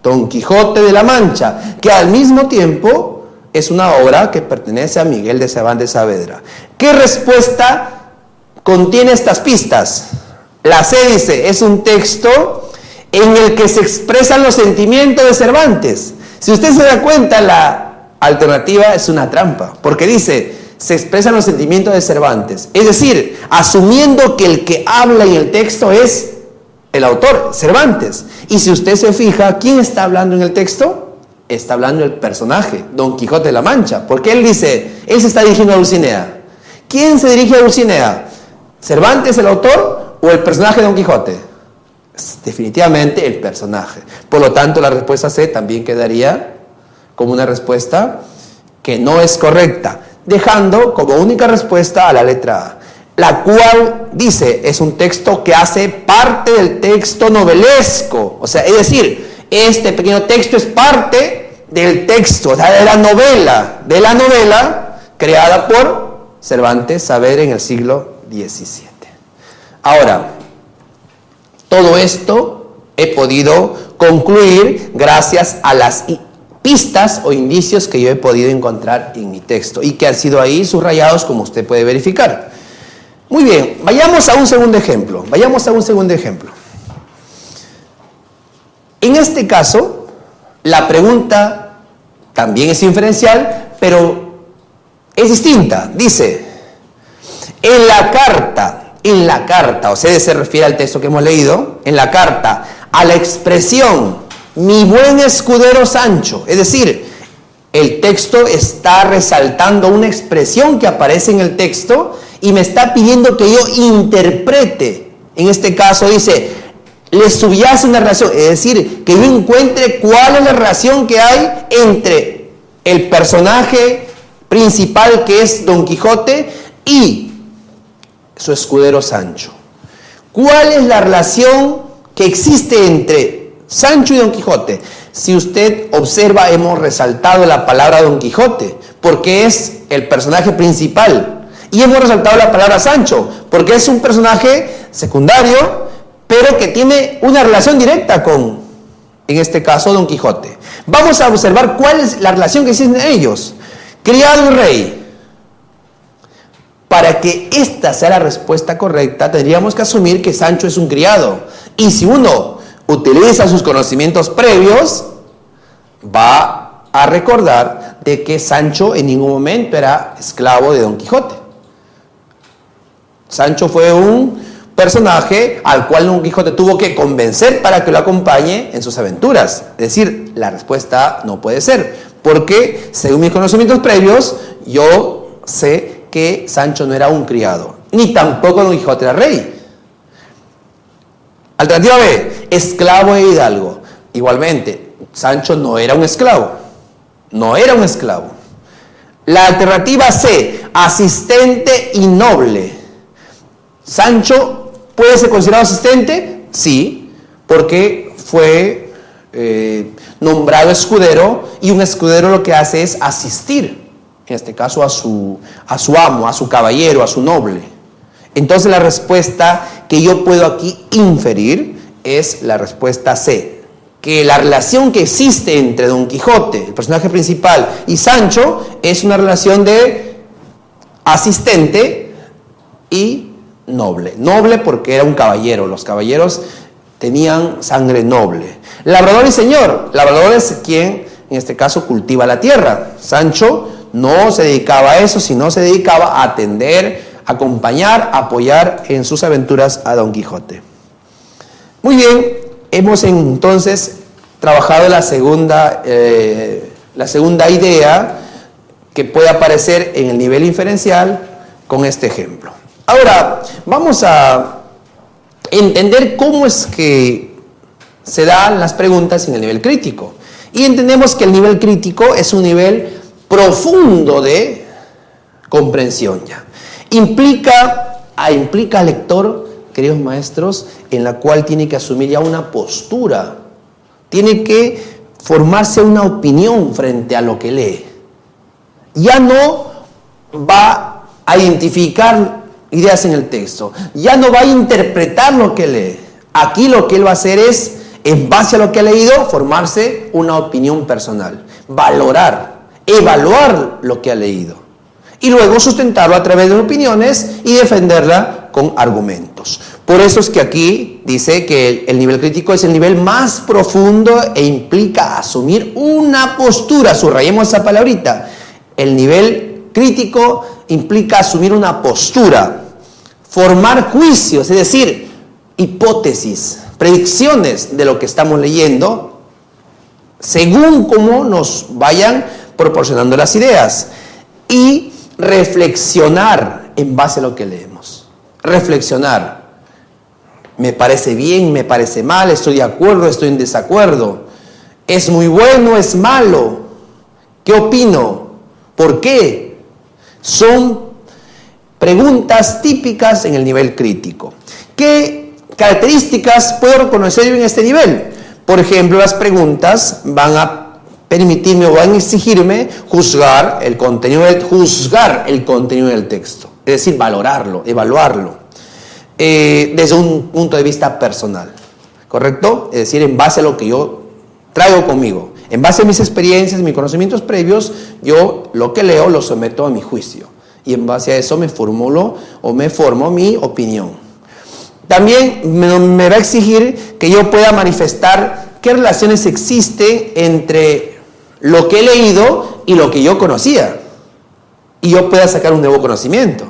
Don Quijote de la Mancha, que al mismo tiempo es una obra que pertenece a Miguel de Cervantes Saavedra. ¿Qué respuesta contiene estas pistas? La C dice, es un texto en el que se expresan los sentimientos de Cervantes. Si usted se da cuenta, la alternativa es una trampa, porque dice, se expresan los sentimientos de Cervantes. Es decir, asumiendo que el que habla en el texto es el autor, Cervantes. Y si usted se fija, ¿quién está hablando en el texto? Está hablando el personaje, Don Quijote de la Mancha. Porque él dice, él se está dirigiendo a Dulcinea. ¿Quién se dirige a Dulcinea? ¿Cervantes, el autor, o el personaje de Don Quijote? Es definitivamente el personaje. Por lo tanto, la respuesta C también quedaría como una respuesta que no es correcta, dejando como única respuesta a la letra A, la cual dice, es un texto que hace parte del texto novelesco. O sea, es decir, este pequeño texto es parte del texto, o sea, de la novela creada por Cervantes Saavedra en el siglo XVII. Ahora, todo esto he podido concluir gracias a las pistas o indicios que yo he podido encontrar en mi texto y que han sido ahí subrayados, como usted puede verificar. Muy bien, vayamos a un segundo ejemplo. En este caso, la pregunta también es inferencial, pero es distinta. Dice, en la carta, o sea, se refiere al texto que hemos leído, en la carta, a la expresión, mi buen escudero Sancho, es decir, el texto está resaltando una expresión que aparece en el texto y me está pidiendo que yo interprete. En este caso dice, le subyace una relación, es decir, que yo encuentre cuál es la relación que hay entre el personaje principal, que es Don Quijote, y su escudero Sancho. ¿Cuál es la relación que existe entre Sancho y Don Quijote? Si usted observa, hemos resaltado la palabra Don Quijote, porque es el personaje principal. Y hemos resaltado la palabra Sancho, porque es un personaje secundario, pero que tiene una relación directa con en este caso Don Quijote. Vamos a observar cuál es la relación que existe entre ellos. Criado y rey. Para que esta sea la respuesta correcta, tendríamos que asumir que Sancho es un criado. Y si uno utiliza sus conocimientos previos, va a recordar de que Sancho en ningún momento era esclavo de Don Quijote. Sancho fue un personaje al cual Don Quijote tuvo que convencer para que lo acompañe en sus aventuras. Es decir, la respuesta no puede ser, porque según mis conocimientos previos, yo sé que Sancho no era un criado, ni tampoco Don Quijote era rey. Alternativa B, esclavo e hidalgo. Igualmente, Sancho no era un esclavo. No era un esclavo. La alternativa C, asistente y noble. ¿Sancho puede ser considerado asistente? Sí, porque fue nombrado escudero, y un escudero lo que hace es asistir, en este caso a su amo, a su caballero, a su noble. Entonces la respuesta que yo puedo aquí inferir es la respuesta C, que la relación que existe entre Don Quijote, el personaje principal, y Sancho es una relación de asistente y noble. Noble porque era un caballero, los caballeros tenían sangre noble. Labrador y señor. Labrador es quien en este caso cultiva la tierra. Sancho no se dedicaba a eso, sino se dedicaba a atender, acompañar, apoyar en sus aventuras a Don Quijote. Muy bien, hemos entonces trabajado la segunda idea que puede aparecer en el nivel inferencial con este ejemplo. Ahora, vamos a entender cómo es que se dan las preguntas en el nivel crítico. Y entendemos que el nivel crítico es un nivel profundo de comprensión ya. Implica al lector, queridos maestros, en la cual tiene que asumir ya una postura, tiene que formarse una opinión frente a lo que lee. Ya no va a identificar ideas en el texto, ya no va a interpretar lo que lee. Aquí lo que él va a hacer es, en base a lo que ha leído, formarse una opinión personal, valorar, evaluar lo que ha leído, y luego sustentarlo a través de opiniones y defenderla con argumentos. Por eso es que aquí dice que el nivel crítico es el nivel más profundo e implica asumir una postura. Subrayemos esa palabrita. El nivel crítico implica asumir una postura, formar juicios, es decir, hipótesis, predicciones de lo que estamos leyendo, según cómo nos vayan proporcionando las ideas, y reflexionar en base a lo que leemos. Reflexionar. Me parece bien, me parece mal, estoy de acuerdo, estoy en desacuerdo. Es muy bueno, es malo. ¿Qué opino? ¿Por qué? Son preguntas típicas en el nivel crítico. ¿Qué características puedo reconocer yo en este nivel? Por ejemplo, las preguntas van a permitirme o van a exigirme juzgar el contenido del texto, es decir, valorarlo, evaluarlo, desde un punto de vista personal, ¿correcto? Es decir, en base a lo que yo traigo conmigo, en base a mis experiencias, mis conocimientos previos, yo lo que leo lo someto a mi juicio, y en base a eso me formo mi opinión. También me va a exigir que yo pueda manifestar qué relaciones existen entre lo que he leído y lo que yo conocía, y yo pueda sacar un nuevo conocimiento.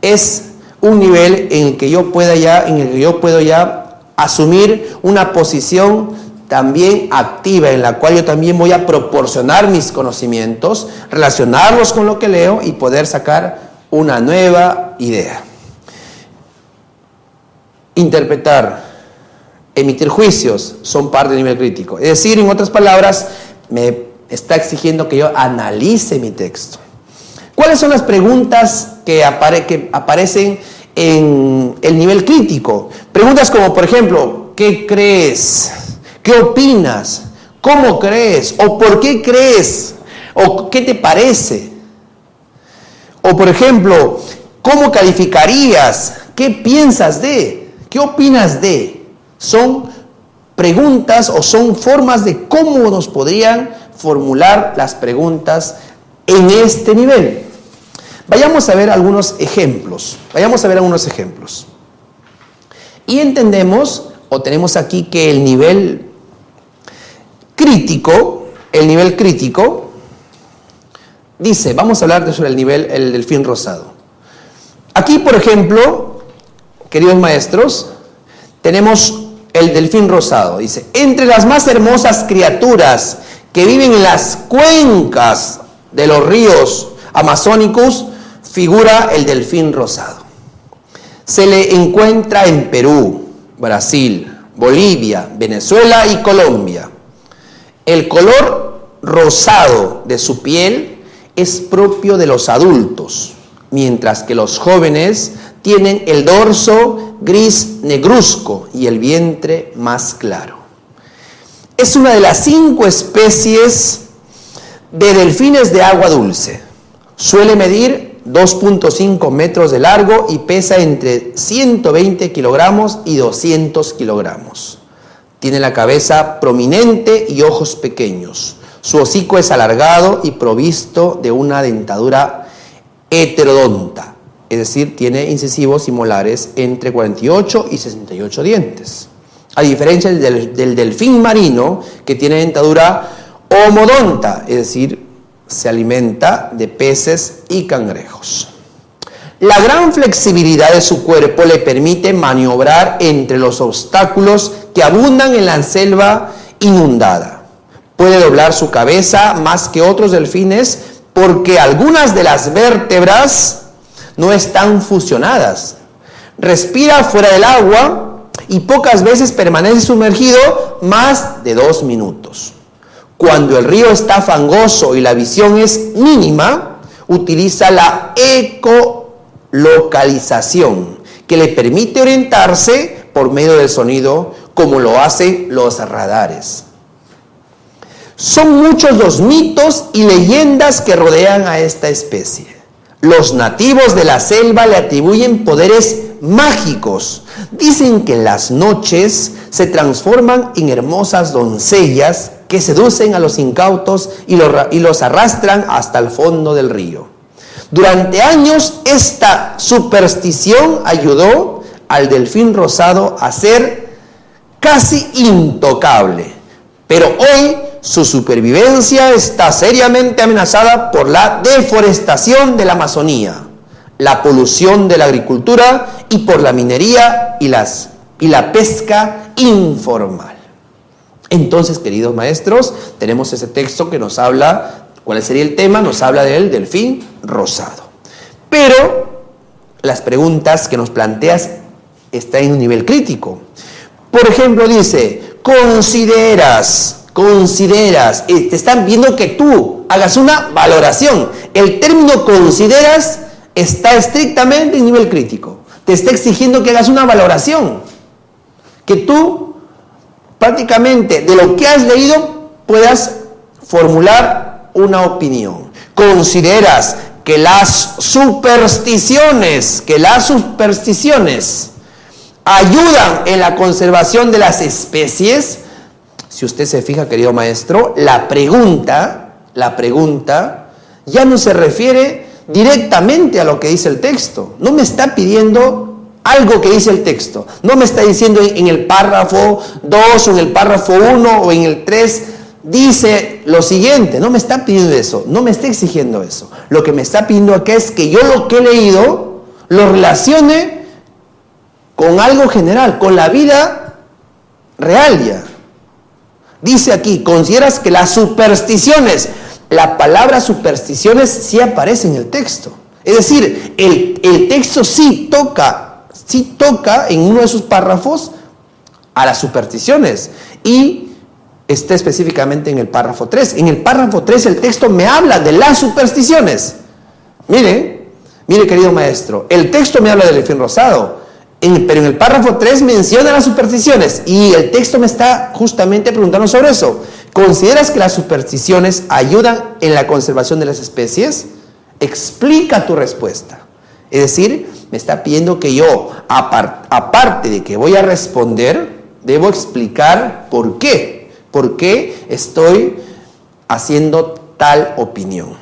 Es un nivel en el que yo puedo ya asumir una posición también activa, en la cual yo también voy a proporcionar mis conocimientos, relacionarlos con lo que leo y poder sacar una nueva idea. Interpretar, emitir juicios son parte del nivel crítico. Es decir, en otras palabras, me está exigiendo que yo analice mi texto. ¿Cuáles son las preguntas que aparecen en el nivel crítico? Preguntas como, por ejemplo, ¿qué crees? ¿Qué opinas? ¿Cómo crees? ¿O por qué crees? ¿O qué te parece? O, por ejemplo, ¿cómo calificarías? ¿Qué piensas de? ¿Qué opinas de? Son preguntas o son formas de cómo nos podrían formular las preguntas en este nivel. Vayamos a ver algunos ejemplos. Y entendemos, o tenemos aquí que el nivel crítico, dice, vamos a hablar sobre el delfín rosado. Aquí, por ejemplo, queridos maestros, tenemos el delfín rosado. Dice, entre las más hermosas criaturas que viven en las cuencas de los ríos amazónicos, figura el delfín rosado. Se le encuentra en Perú, Brasil, Bolivia, Venezuela y Colombia. El color rosado de su piel es propio de los adultos, mientras que los jóvenes tienen el dorso gris negruzco y el vientre más claro. Es una de las 5 especies de delfines de agua dulce. Suele medir 2.5 metros de largo y pesa entre 120 kilogramos y 200 kilogramos. Tiene la cabeza prominente y ojos pequeños. Su hocico es alargado y provisto de una dentadura heterodonta, es decir, tiene incisivos y molares entre 48 y 68 dientes. A diferencia del delfín marino, que tiene dentadura homodonta, es decir, se alimenta de peces y cangrejos. La gran flexibilidad de su cuerpo le permite maniobrar entre los obstáculos que abundan en la selva inundada. Puede doblar su cabeza más que otros delfines porque algunas de las vértebras no están fusionadas. Respira fuera del agua y pocas veces permanece sumergido más de 2 minutos. Cuando el río está fangoso y la visión es mínima, utiliza la ecolocalización, que le permite orientarse por medio del sonido, como lo hacen los radares. Son muchos los mitos y leyendas que rodean a esta especie. Los nativos de la selva le atribuyen poderes mágicos. Dicen que en las noches se transforman en hermosas doncellas que seducen a los incautos y los arrastran hasta el fondo del río. Durante años esta superstición ayudó al delfín rosado a ser casi intocable, pero hoy su supervivencia está seriamente amenazada por la deforestación de la Amazonía, la polución de la agricultura y por la minería y la pesca informal. Entonces, queridos maestros, tenemos ese texto que nos habla, ¿cuál sería el tema? Nos habla del delfín rosado. Pero las preguntas que nos planteas están en un nivel crítico. Por ejemplo, dice, consideras, te están viendo que tú hagas una valoración. El término consideras está estrictamente en nivel crítico. Te está exigiendo que hagas una valoración. Que tú, prácticamente, de lo que has leído, puedas formular una opinión. Consideras que las supersticiones ayudan en la conservación de las especies. Si usted se fija, querido maestro, la pregunta ya no se refiere directamente a lo que dice el texto. No me está pidiendo algo que dice el texto. No me está diciendo en el párrafo 2 o en el párrafo 1 o en el 3 dice lo siguiente. No me está pidiendo eso, no me está exigiendo eso. Lo que me está pidiendo acá es que yo lo que he leído lo relacione con algo general, con la vida real ya. Dice aquí, consideras que las supersticiones, la palabra supersticiones sí aparece en el texto. Es decir, el texto sí toca en uno de sus párrafos a las supersticiones. Y está específicamente en el párrafo 3. En el párrafo 3 el texto me habla de las supersticiones. Mire querido maestro, el texto me habla del delfín rosado. Pero en el párrafo 3 menciona las supersticiones y el texto me está justamente preguntando sobre eso. ¿Consideras que las supersticiones ayudan en la conservación de las especies? Explica tu respuesta. Es decir, me está pidiendo que yo, aparte de que voy a responder, Debo explicar por qué. ¿Por qué estoy haciendo tal opinión?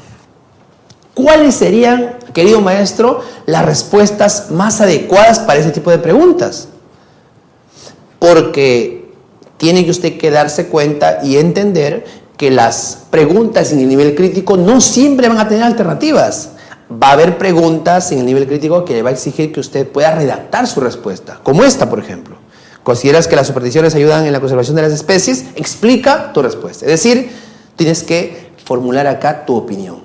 ¿Cuáles serían, querido maestro, las respuestas más adecuadas para ese tipo de preguntas? Porque tiene que usted que darse cuenta y entender que las preguntas en el nivel crítico no siempre van a tener alternativas. Va a haber preguntas en el nivel crítico que le va a exigir que usted pueda redactar su respuesta, como esta, por ejemplo. ¿Consideras que las supersticiones ayudan en la conservación de las especies? Explica tu respuesta. Es decir, tienes que formular acá tu opinión.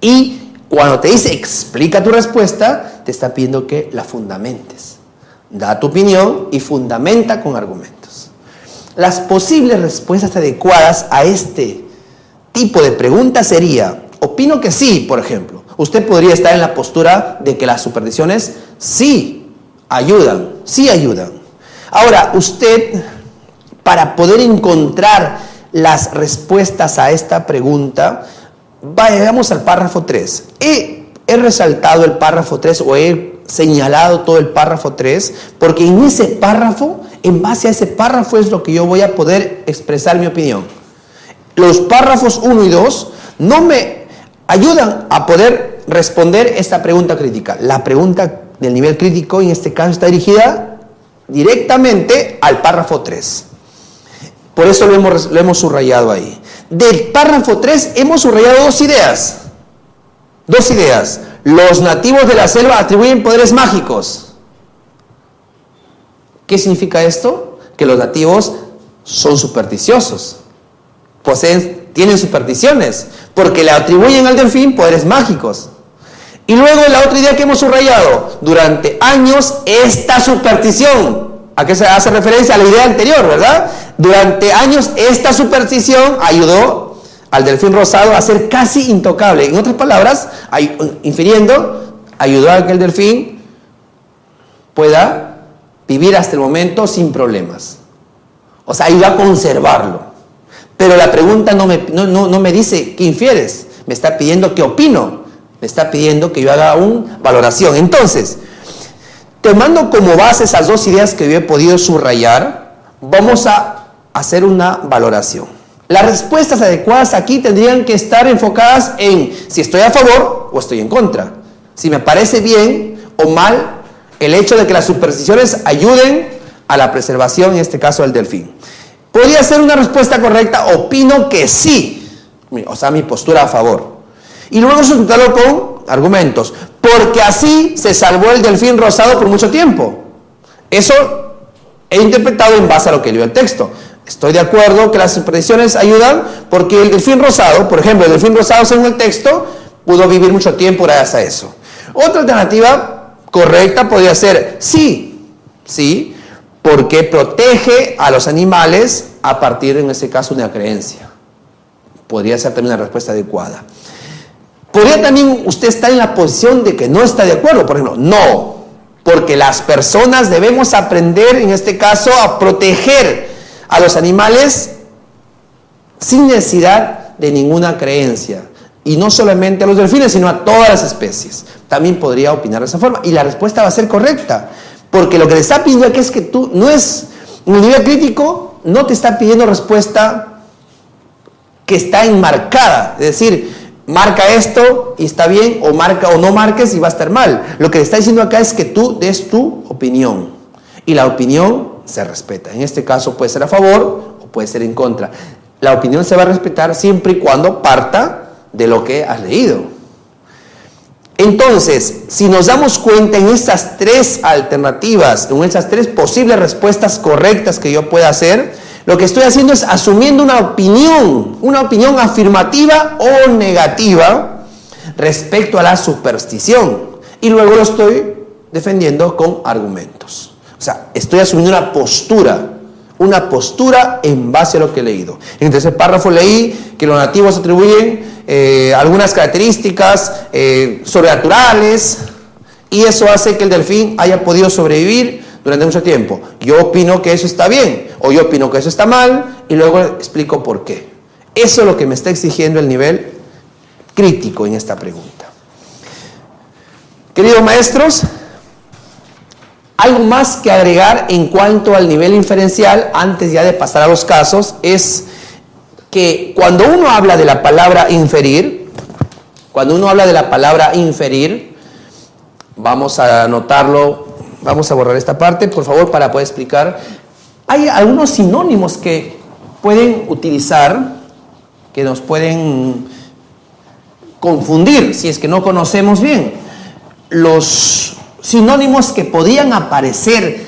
Y cuando te dice explica tu respuesta, te está pidiendo que la fundamentes. Da tu opinión y fundamenta con argumentos. Las posibles respuestas adecuadas a este tipo de pregunta sería, opino que sí, por ejemplo. Usted podría estar en la postura de que las supersticiones sí ayudan, sí ayudan. Ahora, usted, para poder encontrar las respuestas a esta pregunta, vayamos al párrafo 3. He resaltado el párrafo 3 o he señalado todo el párrafo 3 porque en ese párrafo, en base a ese párrafo es lo que yo voy a poder expresar mi opinión. Los párrafos 1 y 2 no me ayudan a poder responder esta pregunta crítica. La pregunta del nivel crítico en este caso está dirigida directamente al párrafo 3. Por eso lo hemos subrayado ahí. Del párrafo 3 hemos subrayado dos ideas. Dos ideas. Los nativos de la selva atribuyen poderes mágicos. ¿Qué significa esto? Que los nativos son supersticiosos. Tienen supersticiones, porque le atribuyen al delfín poderes mágicos. Y luego la otra idea que hemos subrayado, durante años esta superstición, ¿a qué se hace referencia? A la idea anterior, ¿verdad? Durante años esta superstición ayudó al delfín rosado a ser casi intocable. En otras palabras, infiriendo, ayudó a que el delfín pueda vivir hasta el momento sin problemas. O sea, ayudó a conservarlo. Pero la pregunta no me dice qué infieres, me está pidiendo qué opino, me está pidiendo que yo haga una valoración. Entonces, tomando como base esas dos ideas que yo he podido subrayar, vamos a hacer una valoración. Las respuestas adecuadas aquí tendrían que estar enfocadas en si estoy a favor o estoy en contra. Si me parece bien o mal el hecho de que las supersticiones ayuden a la preservación, en este caso del delfín. Podría ser una respuesta correcta, opino que sí, o sea, mi postura a favor. Y luego sustentarlo con argumentos, porque así se salvó el delfín rosado por mucho tiempo. Eso he interpretado en base a lo que leo el texto. Estoy de acuerdo que las supersticiones ayudan porque el delfín rosado, por ejemplo, el delfín rosado según el texto, pudo vivir mucho tiempo gracias a eso. Otra alternativa correcta podría ser sí, porque protege a los animales a partir, en ese caso, de una creencia. Podría ser también una respuesta adecuada. Podría también usted estar en la posición de que no está de acuerdo, por ejemplo, no, porque las personas debemos aprender, en este caso, a proteger a los animales sin necesidad de ninguna creencia. Y no solamente a los delfines, sino a todas las especies. También podría opinar de esa forma. Y la respuesta va a ser correcta. Porque lo que le está pidiendo aquí es que tú no es, en el nivel crítico, no te está pidiendo respuesta que está enmarcada. Es decir, marca esto y está bien, o marca o no marques y va a estar mal. Lo que le está diciendo acá es que tú des tu opinión. Y la opinión se respeta. En este caso puede ser a favor o puede ser en contra. La opinión se va a respetar siempre y cuando parta de lo que has leído. Entonces, si nos damos cuenta en estas tres alternativas, en esas tres posibles respuestas correctas que yo pueda hacer, lo que estoy haciendo es asumiendo una opinión afirmativa o negativa respecto a la superstición. Y luego lo estoy defendiendo con argumentos. O sea, estoy asumiendo una postura en base a lo que he leído. En el tercer párrafo leí que los nativos atribuyen algunas características sobrenaturales y eso hace que el delfín haya podido sobrevivir durante mucho tiempo. Yo opino que eso está bien o yo opino que eso está mal y luego explico por qué. Eso es lo que me está exigiendo el nivel crítico en esta pregunta. Queridos maestros, Algo más que agregar en cuanto al nivel inferencial, antes ya de pasar a los casos, es que cuando uno habla de la palabra inferir, vamos a anotarlo, vamos a borrar esta parte, por favor, para poder explicar. Hay algunos sinónimos que pueden utilizar, que nos pueden confundir si es que no conocemos bien. Los sinónimos que podían aparecer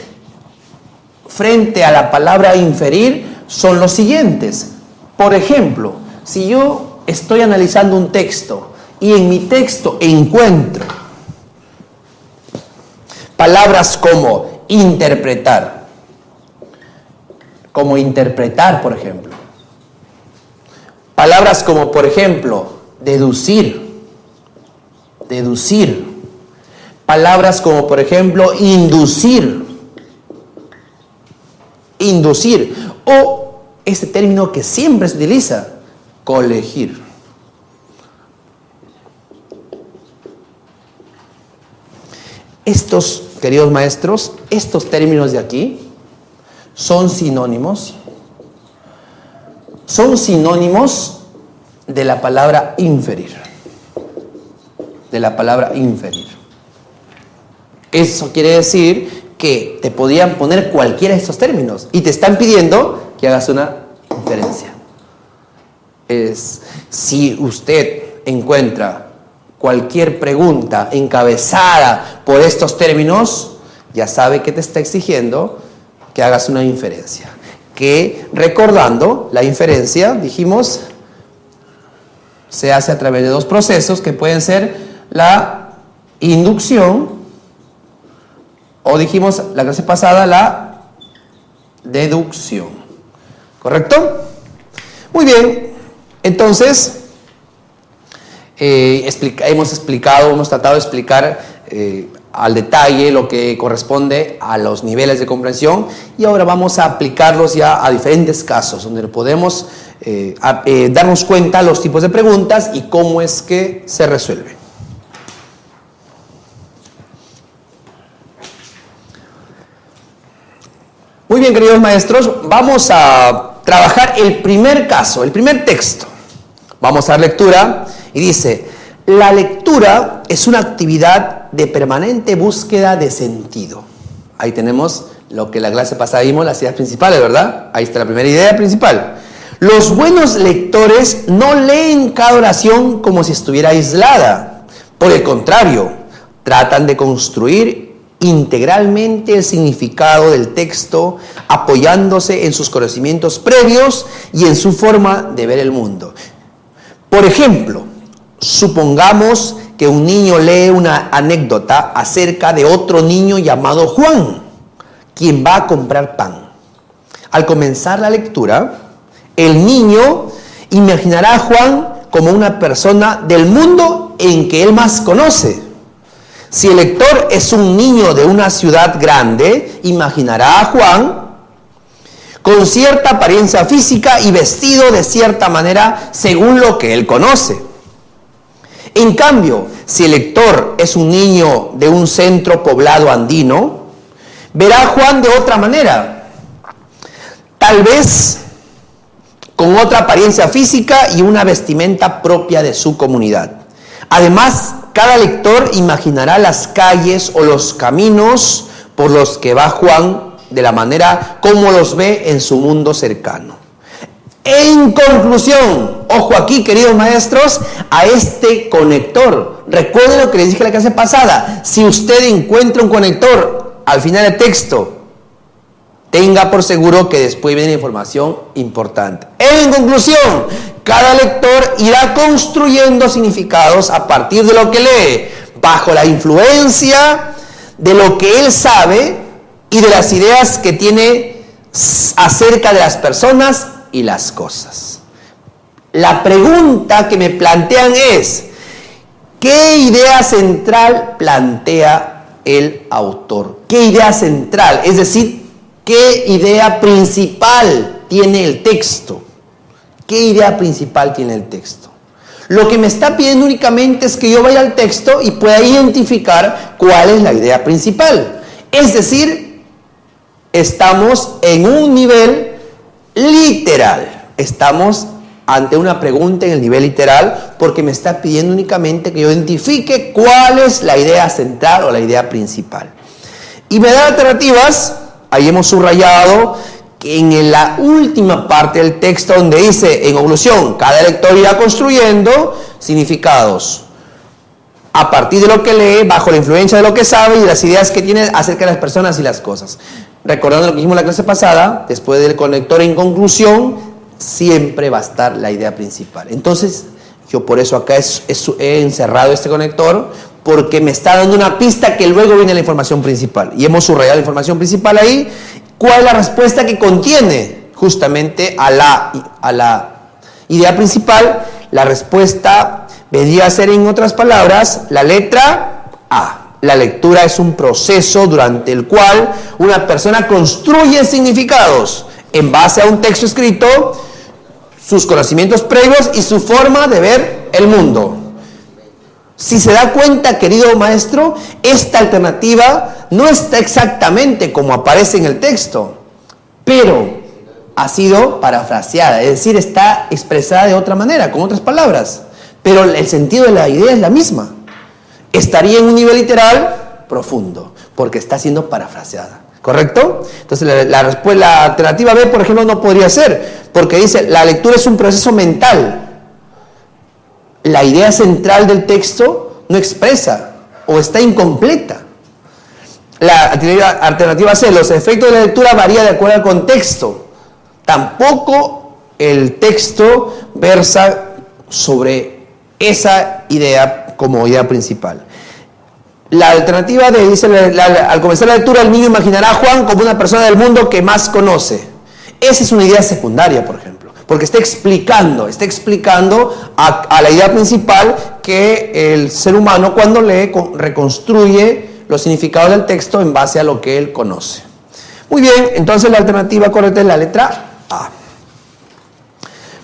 frente a la palabra inferir son los siguientes. Por ejemplo, si yo estoy analizando un texto y en mi texto encuentro palabras como interpretar, por ejemplo. Palabras como, por ejemplo, deducir. Palabras como, por ejemplo, inducir. O este término que siempre se utiliza, colegir. Estos, queridos maestros, estos términos de aquí son sinónimos de la palabra inferir. Eso quiere decir que te podían poner cualquiera de estos términos y te están pidiendo que hagas una inferencia. Si usted encuentra cualquier pregunta encabezada por estos términos, ya sabe que te está exigiendo que hagas una inferencia. Que, recordando, la inferencia, dijimos, se hace a través de dos procesos que pueden ser la inducción o, dijimos la clase pasada, la deducción. ¿Correcto? Muy bien. Entonces, hemos tratado de explicar al detalle lo que corresponde a los niveles de comprensión, y ahora vamos a aplicarlos ya a diferentes casos donde podemos darnos cuenta de los tipos de preguntas y cómo es que se resuelven. Muy bien, queridos maestros, vamos a trabajar el primer caso, el primer texto. Vamos a dar lectura y dice: la lectura es una actividad de permanente búsqueda de sentido. Ahí tenemos lo que la clase pasada vimos, las ideas principales, ¿verdad? Ahí está la primera idea principal. Los buenos lectores no leen cada oración como si estuviera aislada. Por el contrario, tratan de construir integralmente el significado del texto, apoyándose en sus conocimientos previos y en su forma de ver el mundo. Por ejemplo, supongamos que un niño lee una anécdota acerca de otro niño llamado Juan, quien va a comprar pan. Al comenzar la lectura, el niño imaginará a Juan como una persona del mundo en que él más conoce. Si el lector es un niño de una ciudad grande, imaginará a Juan con cierta apariencia física y vestido de cierta manera según lo que él conoce. En cambio, si el lector es un niño de un centro poblado andino, verá a Juan de otra manera, tal vez con otra apariencia física y una vestimenta propia de su comunidad. Además, cada lector imaginará las calles o los caminos por los que va Juan de la manera como los ve en su mundo cercano. En conclusión, ojo aquí, queridos maestros, a este conector. Recuerden lo que les dije en la clase pasada. Si usted encuentra un conector al final del texto, tenga por seguro que después viene información importante. En conclusión, cada lector irá construyendo significados a partir de lo que lee, bajo la influencia de lo que él sabe y de las ideas que tiene acerca de las personas y las cosas. La pregunta que me plantean es: ¿qué idea central plantea el autor? ¿Qué idea central? Es decir, ¿qué idea principal tiene el texto? ¿Qué idea principal tiene el texto? Lo que me está pidiendo únicamente es que yo vaya al texto y pueda identificar cuál es la idea principal. Es decir, estamos en un nivel literal. Estamos ante una pregunta en el nivel literal porque me está pidiendo únicamente que yo identifique cuál es la idea central o la idea principal. Y me da alternativas. Ahí hemos subrayado que en la última parte del texto donde dice, en conclusión, cada lector irá construyendo significados a partir de lo que lee, bajo la influencia de lo que sabe y de las ideas que tiene acerca de las personas y las cosas. Recordando lo que dijimos en la clase pasada, después del conector en conclusión, siempre va a estar la idea principal. Entonces, yo por eso acá he encerrado este conector, porque me está dando una pista que luego viene la información principal. Y hemos subrayado la información principal ahí. ¿Cuál es la respuesta que contiene justamente a la idea principal? La respuesta vendría a ser, en otras palabras, la letra A. La lectura es un proceso durante el cual una persona construye significados en base a un texto escrito, sus conocimientos previos y su forma de ver el mundo. Si se da cuenta, querido maestro, esta alternativa no está exactamente como aparece en el texto, pero ha sido parafraseada, es decir, está expresada de otra manera, con otras palabras, pero el sentido de la idea es la misma. Estaría en un nivel literal profundo, porque está siendo parafraseada, ¿correcto? Entonces la alternativa B, por ejemplo, no podría ser, porque dice, la lectura es un proceso mental. La idea central del texto no expresa o está incompleta. La alternativa C, los efectos de la lectura varían de acuerdo al contexto. Tampoco el texto versa sobre esa idea como idea principal. La alternativa D dice, al comenzar la lectura el niño imaginará a Juan como una persona del mundo que más conoce. Esa es una idea secundaria, por ejemplo. Porque está explicando a la idea principal que el ser humano cuando lee reconstruye los significados del texto en base a lo que él conoce. Muy bien, entonces la alternativa correcta es la letra A.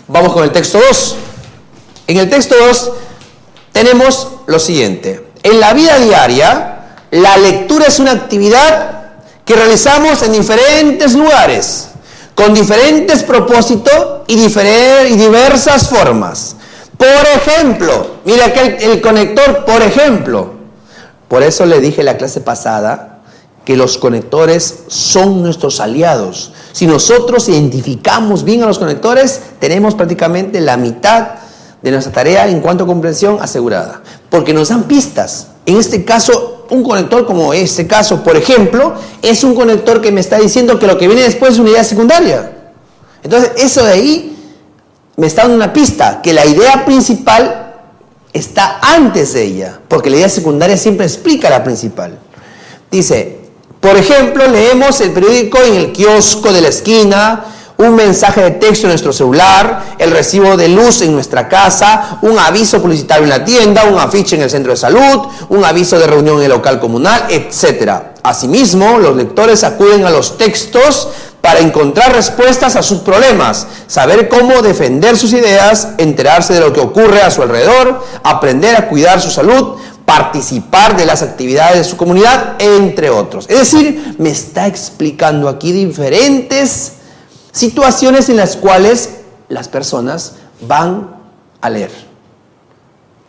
Vamos con el texto 2. En el texto 2 tenemos lo siguiente. En la vida diaria, la lectura es una actividad que realizamos en diferentes lugares, con diferentes propósitos y diversas formas. Por ejemplo, mira aquí el conector, por ejemplo. Por eso le dije en la clase pasada que los conectores son nuestros aliados. Si nosotros identificamos bien a los conectores, tenemos prácticamente la mitad de nuestra tarea en cuanto a comprensión asegurada. Porque nos dan pistas. En este caso, un conector como este caso, por ejemplo, es un conector que me está diciendo que lo que viene después es una idea secundaria. Entonces, eso de ahí me está dando una pista, que la idea principal está antes de ella, porque la idea secundaria siempre explica la principal. Dice, por ejemplo, leemos el periódico en el kiosco de la esquina, un mensaje de texto en nuestro celular, el recibo de luz en nuestra casa, un aviso publicitario en la tienda, un afiche en el centro de salud, un aviso de reunión en el local comunal, etc. Asimismo, los lectores acuden a los textos para encontrar respuestas a sus problemas, saber cómo defender sus ideas, enterarse de lo que ocurre a su alrededor, aprender a cuidar su salud, participar de las actividades de su comunidad, entre otros. Es decir, me está explicando aquí diferentes situaciones en las cuales las personas van a leer.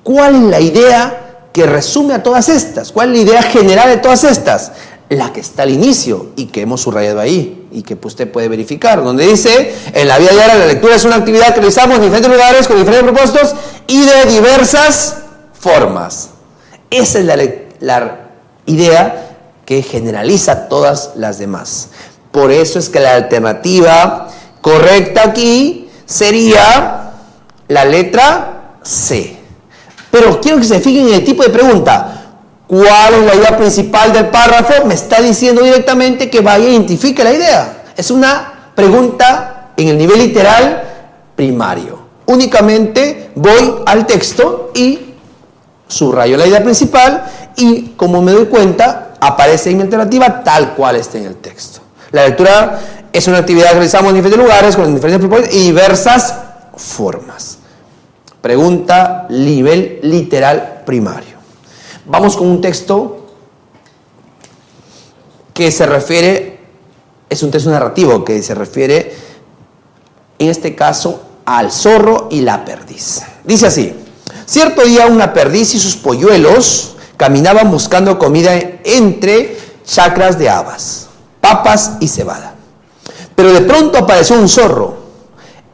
¿Cuál es la idea que resume a todas estas? ¿Cuál es la idea general de todas estas? La que está al inicio y que hemos subrayado ahí y que usted puede verificar, donde dice, en la vida diaria la lectura es una actividad que realizamos en diferentes lugares con diferentes propósitos y de diversas formas. Esa es la idea que generaliza todas las demás. Por eso es que la alternativa correcta aquí sería la letra C. Pero quiero que se fijen en el tipo de pregunta. ¿Cuál es la idea principal del párrafo? Me está diciendo directamente que vaya e identifique la idea. Es una pregunta en el nivel literal primario. Únicamente voy al texto y subrayo la idea principal y, como me doy cuenta, aparece en mi alternativa tal cual está en el texto. La lectura es una actividad que realizamos en diferentes lugares, con diferentes propósitos y diversas formas. Pregunta nivel literal primario. Vamos con un texto que se refiere, es un texto narrativo que se refiere, en este caso, al zorro y la perdiz. Dice así: cierto día una perdiz y sus polluelos caminaban buscando comida entre chacras de habas, papas y cebada. Pero de pronto apareció un zorro.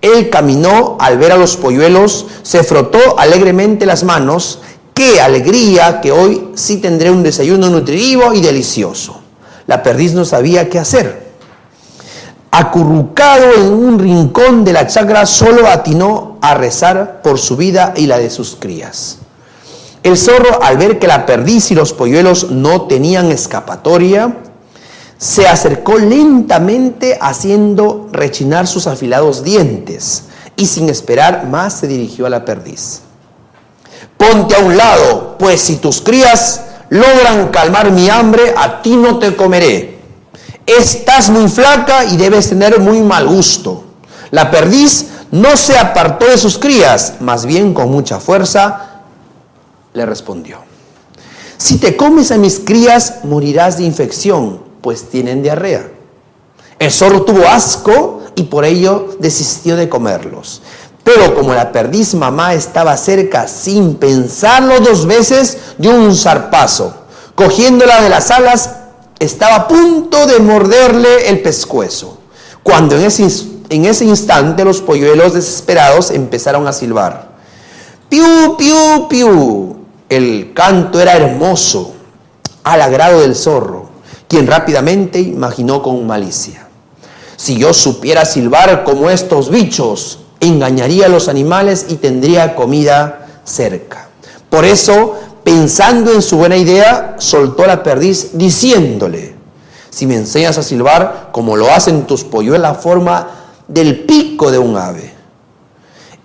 Él caminó al ver a los polluelos, se frotó alegremente las manos. ¡Qué alegría que hoy sí tendré un desayuno nutritivo y delicioso! La perdiz no sabía qué hacer. Acurrucado en un rincón de la chacra, solo atinó a rezar por su vida y la de sus crías. El zorro, al ver que la perdiz y los polluelos no tenían escapatoria, se acercó lentamente haciendo rechinar sus afilados dientes y sin esperar más se dirigió a la perdiz. Ponte a un lado, pues si tus crías logran calmar mi hambre, a ti no te comeré. Estás muy flaca y debes tener muy mal gusto. La perdiz no se apartó de sus crías, más bien con mucha fuerza le respondió: si te comes a mis crías, morirás de infección, pues tienen diarrea. El zorro tuvo asco y por ello desistió de comerlos. Pero como la perdiz mamá estaba cerca, sin pensarlo dos veces, dio un zarpazo. Cogiéndola de las alas, estaba a punto de morderle el pescuezo, cuando en ese instante los polluelos desesperados empezaron a silbar. ¡Piu, piu, piu! El canto era hermoso, al agrado del zorro, quien rápidamente imaginó con malicia: si yo supiera silbar como estos bichos, engañaría a los animales y tendría comida cerca. Por eso, pensando en su buena idea, soltó a la perdiz diciéndole: si me enseñas a silbar como lo hacen tus polluelos, la forma del pico de un ave.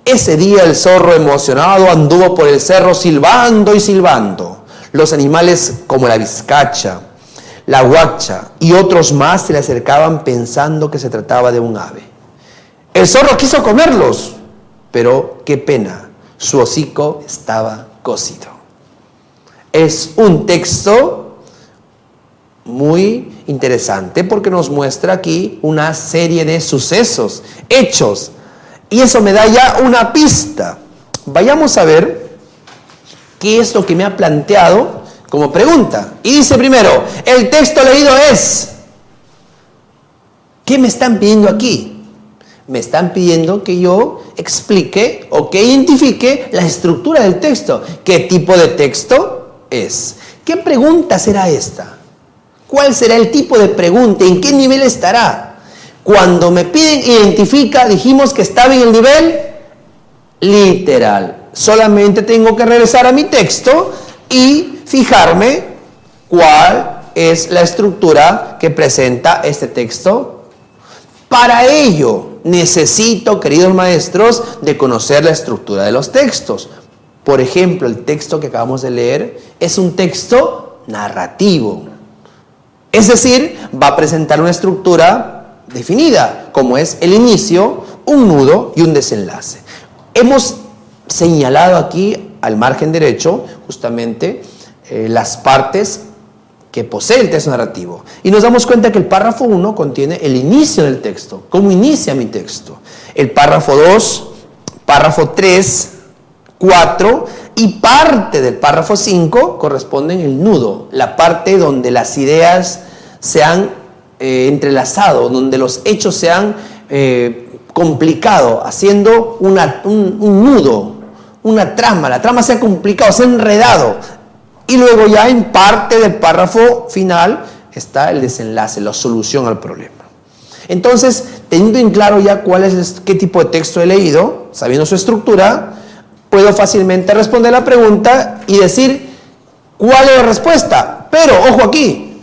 Ese día el zorro, emocionado, anduvo por el cerro silbando y silbando. Los animales como la vizcacha, la guacha y otros más se le acercaban pensando que se trataba de un ave. El zorro quiso comerlos, pero qué pena, su hocico estaba cocido. Es un texto muy interesante porque nos muestra aquí una serie de sucesos, hechos, y eso me da ya una pista. Vayamos a ver qué es lo que me ha planteado como pregunta. Y dice primero, el texto leído es, ¿qué me están pidiendo aquí? Me están pidiendo que yo explique o que identifique la estructura del texto. ¿Qué tipo de texto es? ¿Qué pregunta será esta? ¿Cuál será el tipo de pregunta? ¿En qué nivel estará? Cuando me piden identifica, dijimos que estaba en el nivel literal. Solamente tengo que regresar a mi texto y fijarme cuál es la estructura que presenta este texto. Para ello necesito, queridos maestros, de conocer la estructura de los textos. Por ejemplo, el texto que acabamos de leer es un texto narrativo. Es decir, va a presentar una estructura definida, como es el inicio, un nudo y un desenlace. Hemos señalado aquí, al margen derecho, justamente las partes que posee el texto narrativo. Y nos damos cuenta que el párrafo 1 contiene el inicio del texto. ¿Cómo inicia mi texto? El párrafo 2, párrafo 3, 4 y parte del párrafo 5 corresponden el nudo, la parte donde las ideas se han entrelazado, donde los hechos se han complicado, haciendo un nudo, una trama. La trama se ha complicado, se ha enredado. Y luego ya en parte del párrafo final está el desenlace, la solución al problema. Entonces, teniendo en claro ya qué tipo de texto he leído, sabiendo su estructura, puedo fácilmente responder la pregunta y decir cuál es la respuesta. Pero, ojo aquí,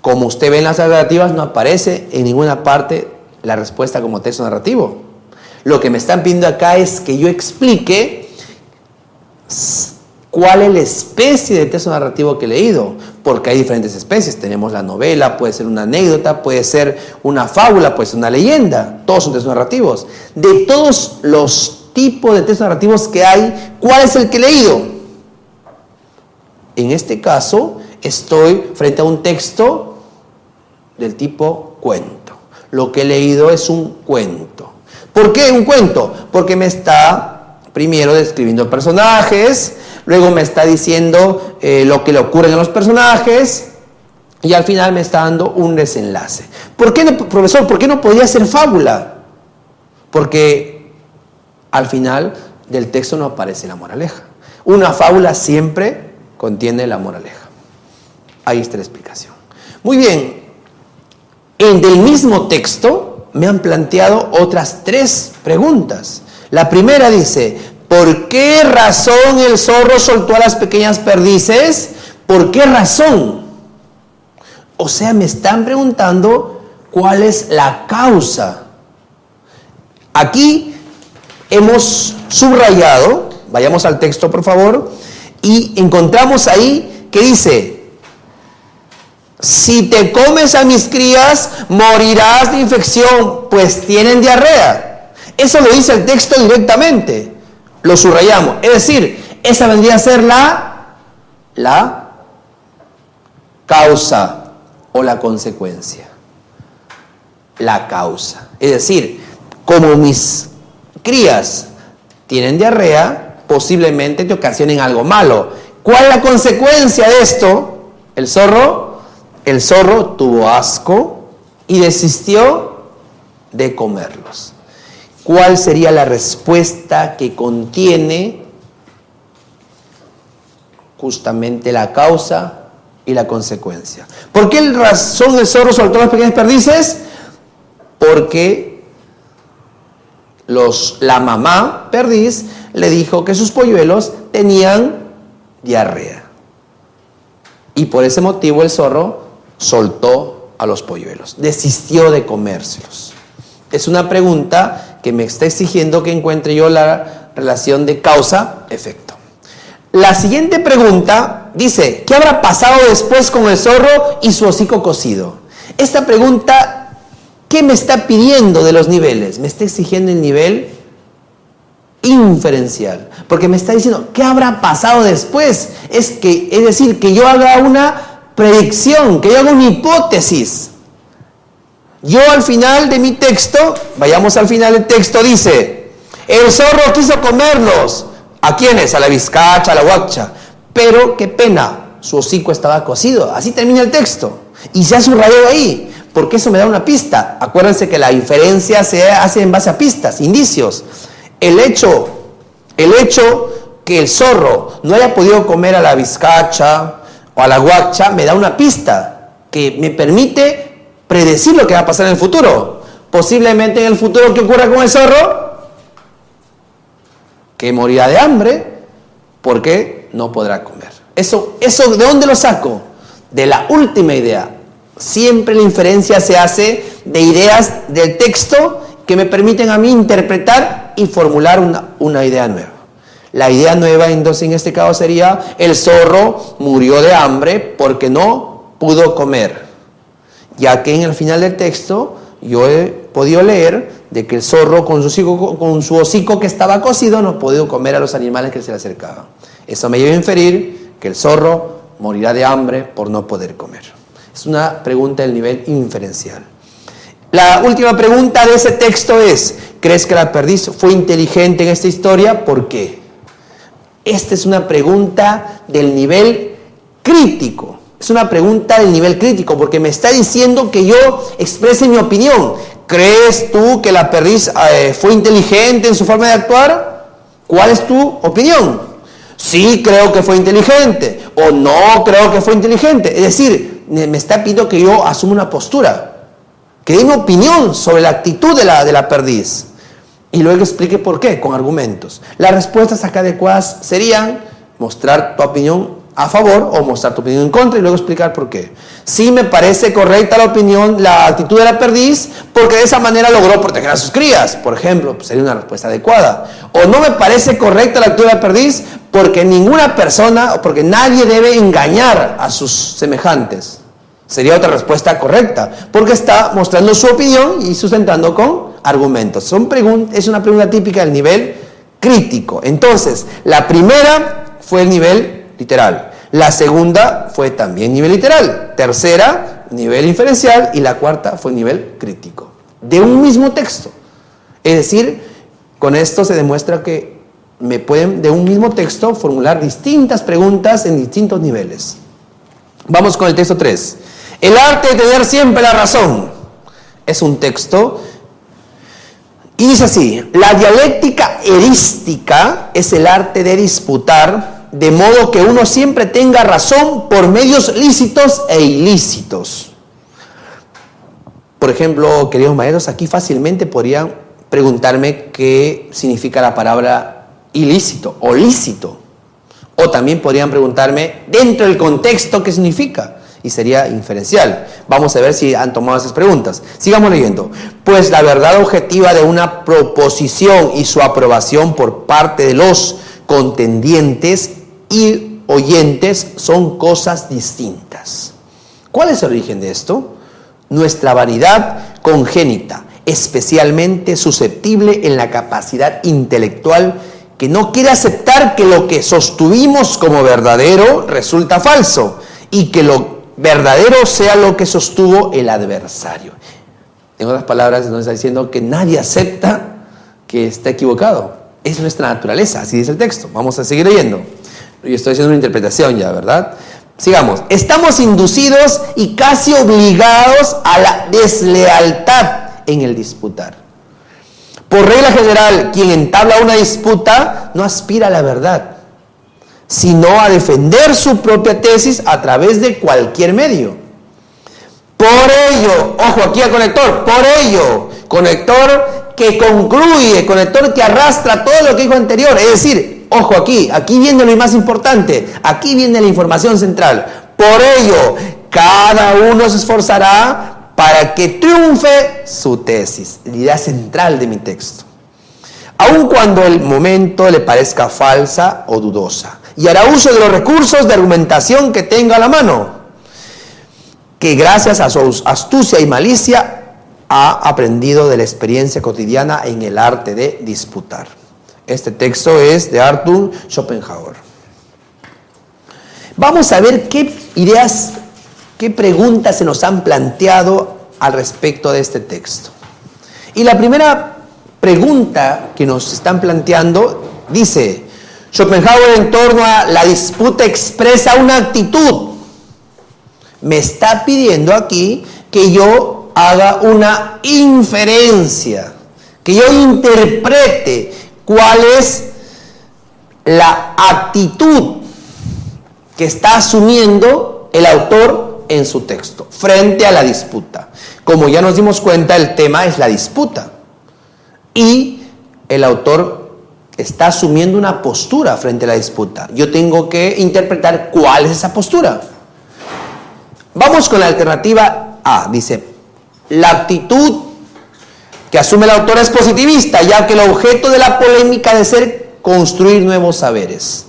como usted ve en las narrativas, no aparece en ninguna parte la respuesta como texto narrativo. Lo que me están pidiendo acá es que yo explique cuál es la especie de texto narrativo que he leído, porque hay diferentes especies. Tenemos la novela, puede ser una anécdota, puede ser una fábula, puede ser una leyenda. Todos son textos narrativos. De todos los tipos de textos narrativos que hay, ¿cuál es el que he leído? En este caso, estoy frente a un texto del tipo cuento. Lo que he leído es un cuento. ¿Por qué un cuento? Porque me está primero describiendo personajes, luego me está diciendo lo que le ocurre a los personajes y al final me está dando un desenlace. ¿Por qué, profesor, por qué no podía ser fábula? Porque al final del texto no aparece la moraleja. Una fábula siempre contiene la moraleja. Ahí está la explicación. Muy bien, del mismo texto me han planteado otras 3 preguntas. La primera dice, ¿por qué razón el zorro soltó a las pequeñas perdices? ¿Por qué razón? O sea, me están preguntando cuál es la causa. Aquí hemos subrayado, vayamos al texto por favor, y encontramos ahí que dice, si te comes a mis crías, morirás de infección, pues tienen diarrea. Eso lo dice el texto directamente. Lo subrayamos. Es decir, esa vendría a ser la causa o la consecuencia. La causa. Es decir, como mis crías tienen diarrea, posiblemente te ocasionen algo malo. ¿Cuál es la consecuencia de esto? El zorro tuvo asco y desistió de comerlos. ¿Cuál sería la respuesta que contiene justamente la causa y la consecuencia? ¿Por qué razón el zorro soltó las pequeñas perdices? Porque la mamá perdiz le dijo que sus polluelos tenían diarrea. Y por ese motivo el zorro soltó a los polluelos, desistió de comérselos. Es una pregunta que me está exigiendo que encuentre yo la relación de causa-efecto. La siguiente pregunta dice, ¿qué habrá pasado después con el zorro y su hocico cocido? Esta pregunta, ¿qué me está pidiendo de los niveles? Me está exigiendo el nivel inferencial, porque me está diciendo, ¿qué habrá pasado después? Es decir, que yo haga una predicción, que yo haga una hipótesis. Yo al final de mi texto, vayamos al final del texto, dice, el zorro quiso comerlos. ¿A quiénes? A la vizcacha, a la guacha. Pero qué pena, su hocico estaba cocido. Así termina el texto. Y se ha subrayado ahí, porque eso me da una pista. Acuérdense que la inferencia se hace en base a pistas, indicios. El hecho que el zorro no haya podido comer a la vizcacha o a la guacha me da una pista que me permite predecir lo que va a pasar en el futuro. Posiblemente en el futuro, ¿qué ocurra con el zorro? Que morirá de hambre porque no podrá comer. Eso ¿de dónde lo saco? De la última idea. Siempre la inferencia se hace de ideas del texto que me permiten a mí interpretar y formular una idea nueva. La idea nueva, entonces, en este caso sería, el zorro murió de hambre porque no pudo comer. Ya que en el final del texto yo he podido leer de que el zorro con su hocico que estaba cocido no ha podido comer a los animales que se le acercaban. Eso me lleva a inferir que el zorro morirá de hambre por no poder comer. Es una pregunta del nivel inferencial. La última pregunta de ese texto es, ¿crees que la perdiz fue inteligente en esta historia? ¿Por qué? Esta es una pregunta del nivel crítico. Es una pregunta del nivel crítico porque me está diciendo que yo exprese mi opinión. ¿Crees tú que la perdiz fue inteligente en su forma de actuar? ¿Cuál es tu opinión? Sí, creo que fue inteligente. O no creo que fue inteligente. Es decir, me está pidiendo que yo asuma una postura. Que dé mi opinión sobre la actitud de la perdiz. Y luego explique por qué, con argumentos. Las respuestas acá adecuadas serían mostrar tu opinión a favor o mostrar tu opinión en contra y luego explicar por qué. Sí me parece correcta la actitud de la perdiz porque de esa manera logró proteger a sus crías, por ejemplo, pues sería una respuesta adecuada. O no me parece correcta la actitud de la perdiz porque ninguna persona o porque nadie debe engañar a sus semejantes. Sería otra respuesta correcta, porque está mostrando su opinión y sustentando con argumentos. Es una pregunta típica del nivel crítico. Entonces, la primera fue el nivel literal. La segunda fue también nivel literal. Tercera, nivel inferencial. Y la cuarta fue nivel crítico. De un mismo texto. Es decir, con esto se demuestra que me pueden de un mismo texto formular distintas preguntas en distintos niveles. Vamos con el texto 3. El arte de tener siempre la razón. Es un texto y dice así: la dialéctica erística es el arte de disputar de modo que uno siempre tenga razón por medios lícitos e ilícitos. Por ejemplo, queridos maestros, aquí fácilmente podrían preguntarme qué significa la palabra ilícito o lícito. O también podrían preguntarme dentro del contexto qué significa. Y sería inferencial. Vamos a ver si han tomado esas preguntas. Sigamos leyendo. Pues la verdad objetiva de una proposición y su aprobación por parte de los contendientes y oyentes son cosas distintas. ¿Cuál es el origen de esto? Nuestra vanidad congénita, especialmente susceptible en la capacidad intelectual, que no quiere aceptar que lo que sostuvimos como verdadero resulta falso y que lo verdadero sea lo que sostuvo el adversario. En otras palabras, nos está diciendo que nadie acepta que está equivocado. Es nuestra naturaleza, así dice el texto. Vamos a seguir leyendo. Yo estoy haciendo una interpretación ya, ¿verdad? Sigamos. Estamos inducidos y casi obligados a la deslealtad en el disputar. Por regla general, quien entabla una disputa no aspira a la verdad, sino a defender su propia tesis a través de cualquier medio. Por ello, ojo aquí al conector, por ello, conector que concluye, conector que arrastra todo lo que dijo anterior, es decir, ojo aquí viene lo más importante, aquí viene la información central. Por ello, cada uno se esforzará para que triunfe su tesis, la idea central de mi texto, aun cuando el momento le parezca falsa o dudosa, y hará uso de los recursos de argumentación que tenga a la mano, que gracias a su astucia y malicia ha aprendido de la experiencia cotidiana en el arte de disputar. Este texto es de Arthur Schopenhauer. Vamos a ver qué ideas, qué preguntas se nos han planteado al respecto de este texto. Y la primera pregunta que nos están planteando dice: Schopenhauer en torno a la disputa expresa una actitud. Me está pidiendo aquí que yo haga una inferencia, que yo interprete cuál es la actitud que está asumiendo el autor en su texto frente a la disputa. Como ya nos dimos cuenta, el tema es la disputa y el autor está asumiendo una postura frente a la disputa. Yo tengo que interpretar cuál es esa postura. Vamos con la alternativa A. Dice: la actitud que asume el autor es positivista, ya que el objeto de la polémica debe ser construir nuevos saberes.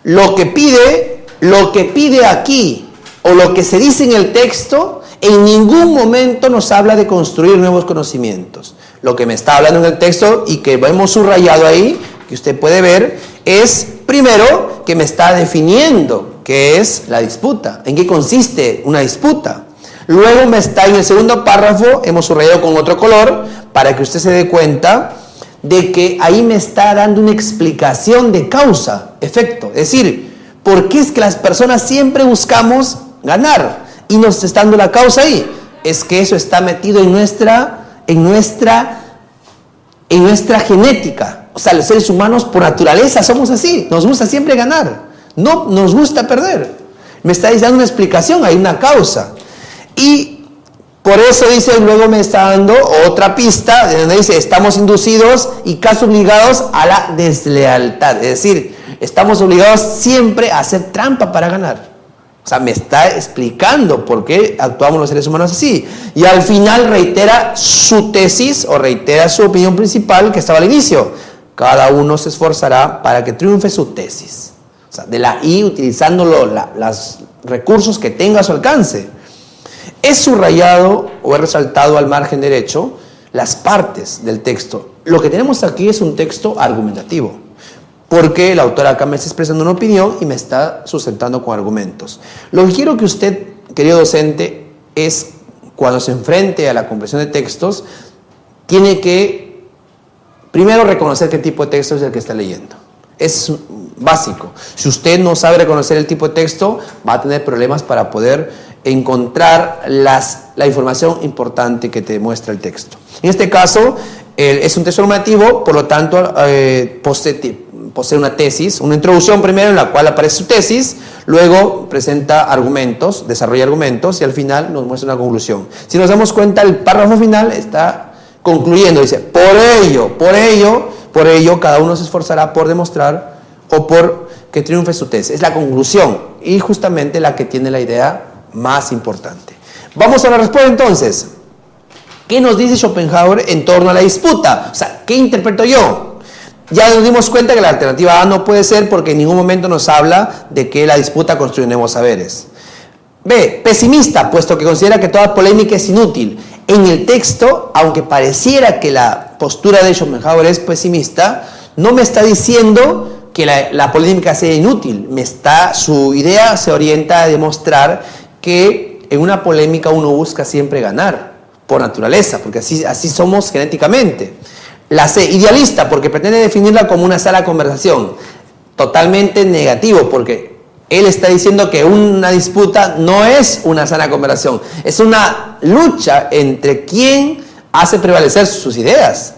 Lo que pide aquí, o lo que se dice en el texto, en ningún momento nos habla de construir nuevos conocimientos. Lo que me está hablando en el texto y que hemos subrayado ahí, que usted puede ver, es primero que me está definiendo qué es la disputa, en qué consiste una disputa. Luego me está en el segundo párrafo, hemos subrayado con otro color, para que usted se dé cuenta de que ahí me está dando una explicación de causa, efecto. Es decir, ¿por qué es que las personas siempre buscamos ganar? Y nos está dando la causa ahí. Es que eso está metido en nuestra genética. O sea, los seres humanos por naturaleza somos así. Nos gusta siempre ganar. No nos gusta perder. Me está dando una explicación, hay una causa. Y por eso dice, luego me está dando otra pista, de donde dice: estamos inducidos y casi obligados a la deslealtad. Es decir, estamos obligados siempre a hacer trampa para ganar. O sea, me está explicando por qué actuamos los seres humanos así. Y al final reitera su tesis, o reitera su opinión principal que estaba al inicio: cada uno se esforzará para que triunfe su tesis. O sea, de la I, utilizando los recursos que tenga a su alcance. He subrayado o he resaltado al margen derecho las partes del texto. Lo que tenemos aquí es un texto argumentativo. porque el autor acá me está expresando una opinión y me está sustentando con argumentos. Lo que quiero que usted, querido docente, es cuando se enfrente a la comprensión de textos, tiene que primero reconocer qué tipo de texto es el que está leyendo. Es básico. Si usted no sabe reconocer el tipo de texto, va a tener problemas para poder encontrar la información importante que te muestra el texto. En este caso, es un texto normativo, por lo tanto, posee una tesis, una introducción primero en la cual aparece su tesis, luego presenta argumentos, desarrolla argumentos y al final nos muestra una conclusión. Si nos damos cuenta, el párrafo final está concluyendo, dice, por ello, cada uno se esforzará por demostrar o por que triunfe su tesis. Es la conclusión y justamente la que tiene la idea más importante. Vamos a la respuesta entonces. ¿Qué nos dice Schopenhauer en torno a la disputa? O sea, ¿qué interpreto yo? Ya nos dimos cuenta que la alternativa A no puede ser porque en ningún momento nos habla de que la disputa construye nuevos saberes. B, pesimista, puesto que considera que toda polémica es inútil. En el texto, aunque pareciera que la postura de Schopenhauer es pesimista, no me está diciendo que la polémica sea inútil. Su idea se orienta a demostrar que en una polémica uno busca siempre ganar, por naturaleza, porque así somos genéticamente. La C, idealista, porque pretende definirla como una sana conversación. Totalmente negativo, porque él está diciendo que una disputa no es una sana conversación, es una lucha entre quien hace prevalecer sus ideas.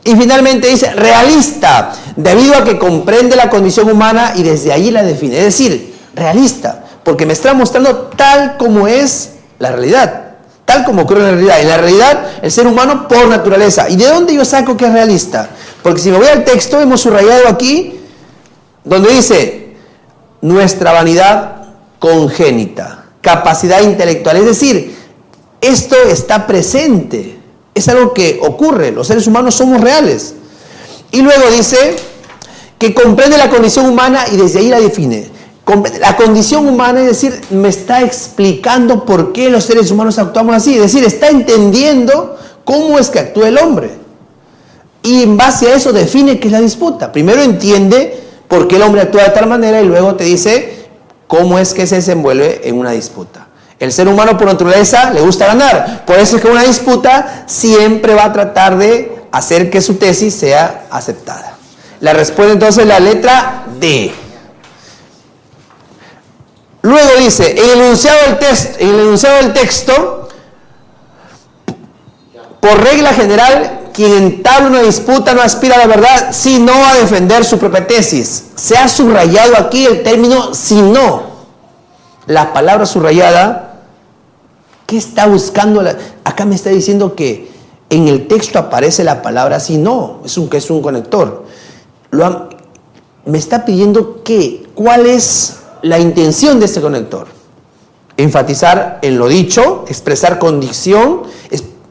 Y finalmente dice realista, debido a que comprende la condición humana y desde allí la define. Es decir, realista, porque me está mostrando tal como es la realidad. Tal como ocurre en la realidad. En la realidad, el ser humano por naturaleza. ¿Y de dónde yo saco que es realista? Porque si me voy al texto, hemos subrayado aquí, donde dice, nuestra vanidad congénita, capacidad intelectual. Es decir, esto está presente. Es algo que ocurre. Los seres humanos somos reales. Y luego dice que comprende la condición humana y desde ahí la define. La condición humana, es decir, me está explicando por qué los seres humanos actuamos así. Es decir, está entendiendo cómo es que actúa el hombre. Y en base a eso define qué es la disputa. Primero entiende por qué el hombre actúa de tal manera y luego te dice cómo es que se desenvuelve en una disputa. El ser humano por naturaleza le gusta ganar. Por eso es que una disputa siempre va a tratar de hacer que su tesis sea aceptada. La respuesta entonces es la letra D. Luego dice, en el enunciado del texto, por regla general, quien entabla una disputa no aspira a la verdad, sino a defender su propia tesis. Se ha subrayado aquí el término sino. La palabra subrayada, ¿qué está buscando? Acá me está diciendo que en el texto aparece la palabra sino, es un conector. Me está pidiendo ¿cuál es la intención de este conector? Enfatizar en lo dicho, expresar condición,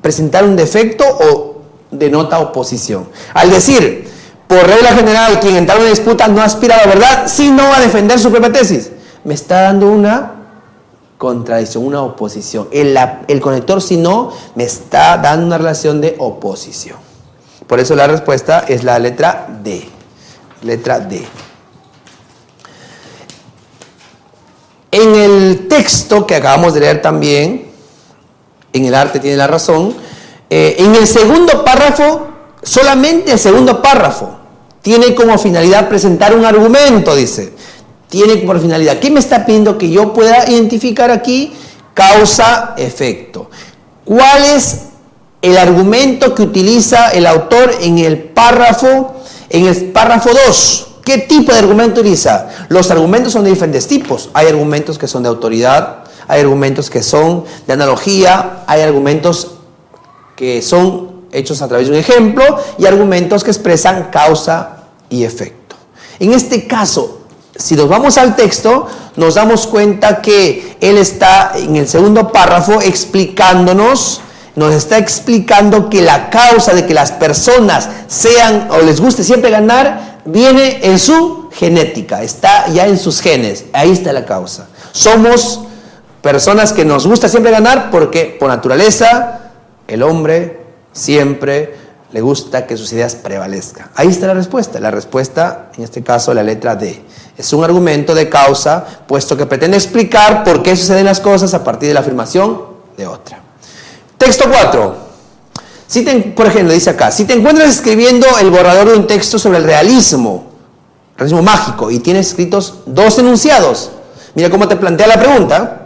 presentar un defecto o denota oposición. Al decir, por regla general, quien entabla una disputa no aspira a la verdad, sino a defender su propia tesis, me está dando una contradicción, una oposición. El conector sino me está dando una relación de oposición. Por eso la respuesta es la letra D. Letra D. En el texto que acabamos de leer también, en el arte tiene la razón, en el segundo párrafo, solamente el segundo párrafo, tiene como finalidad presentar un argumento, dice. Tiene como finalidad. ¿Qué me está pidiendo? Que yo pueda identificar aquí causa-efecto. ¿Cuál es el argumento que utiliza el autor en el párrafo 2? ¿Qué tipo de argumento utiliza? Los argumentos son de diferentes tipos. Hay argumentos que son de autoridad, hay argumentos que son de analogía, hay argumentos que son hechos a través de un ejemplo y argumentos que expresan causa y efecto. En este caso, si nos vamos al texto, nos damos cuenta que él está en el segundo párrafo nos está explicando que la causa de que las personas sean o les guste siempre ganar viene en su genética, está ya en sus genes, ahí está la causa. Somos personas que nos gusta siempre ganar porque por naturaleza el hombre siempre le gusta que sus ideas prevalezcan. Ahí está la respuesta. La respuesta, en este caso, la letra D. Es un argumento de causa, puesto que pretende explicar por qué suceden las cosas a partir de la afirmación de otra. Texto 4. Por ejemplo, dice acá, si te encuentras escribiendo el borrador de un texto sobre el realismo mágico, y tienes escritos 2 enunciados, mira cómo te plantea la pregunta.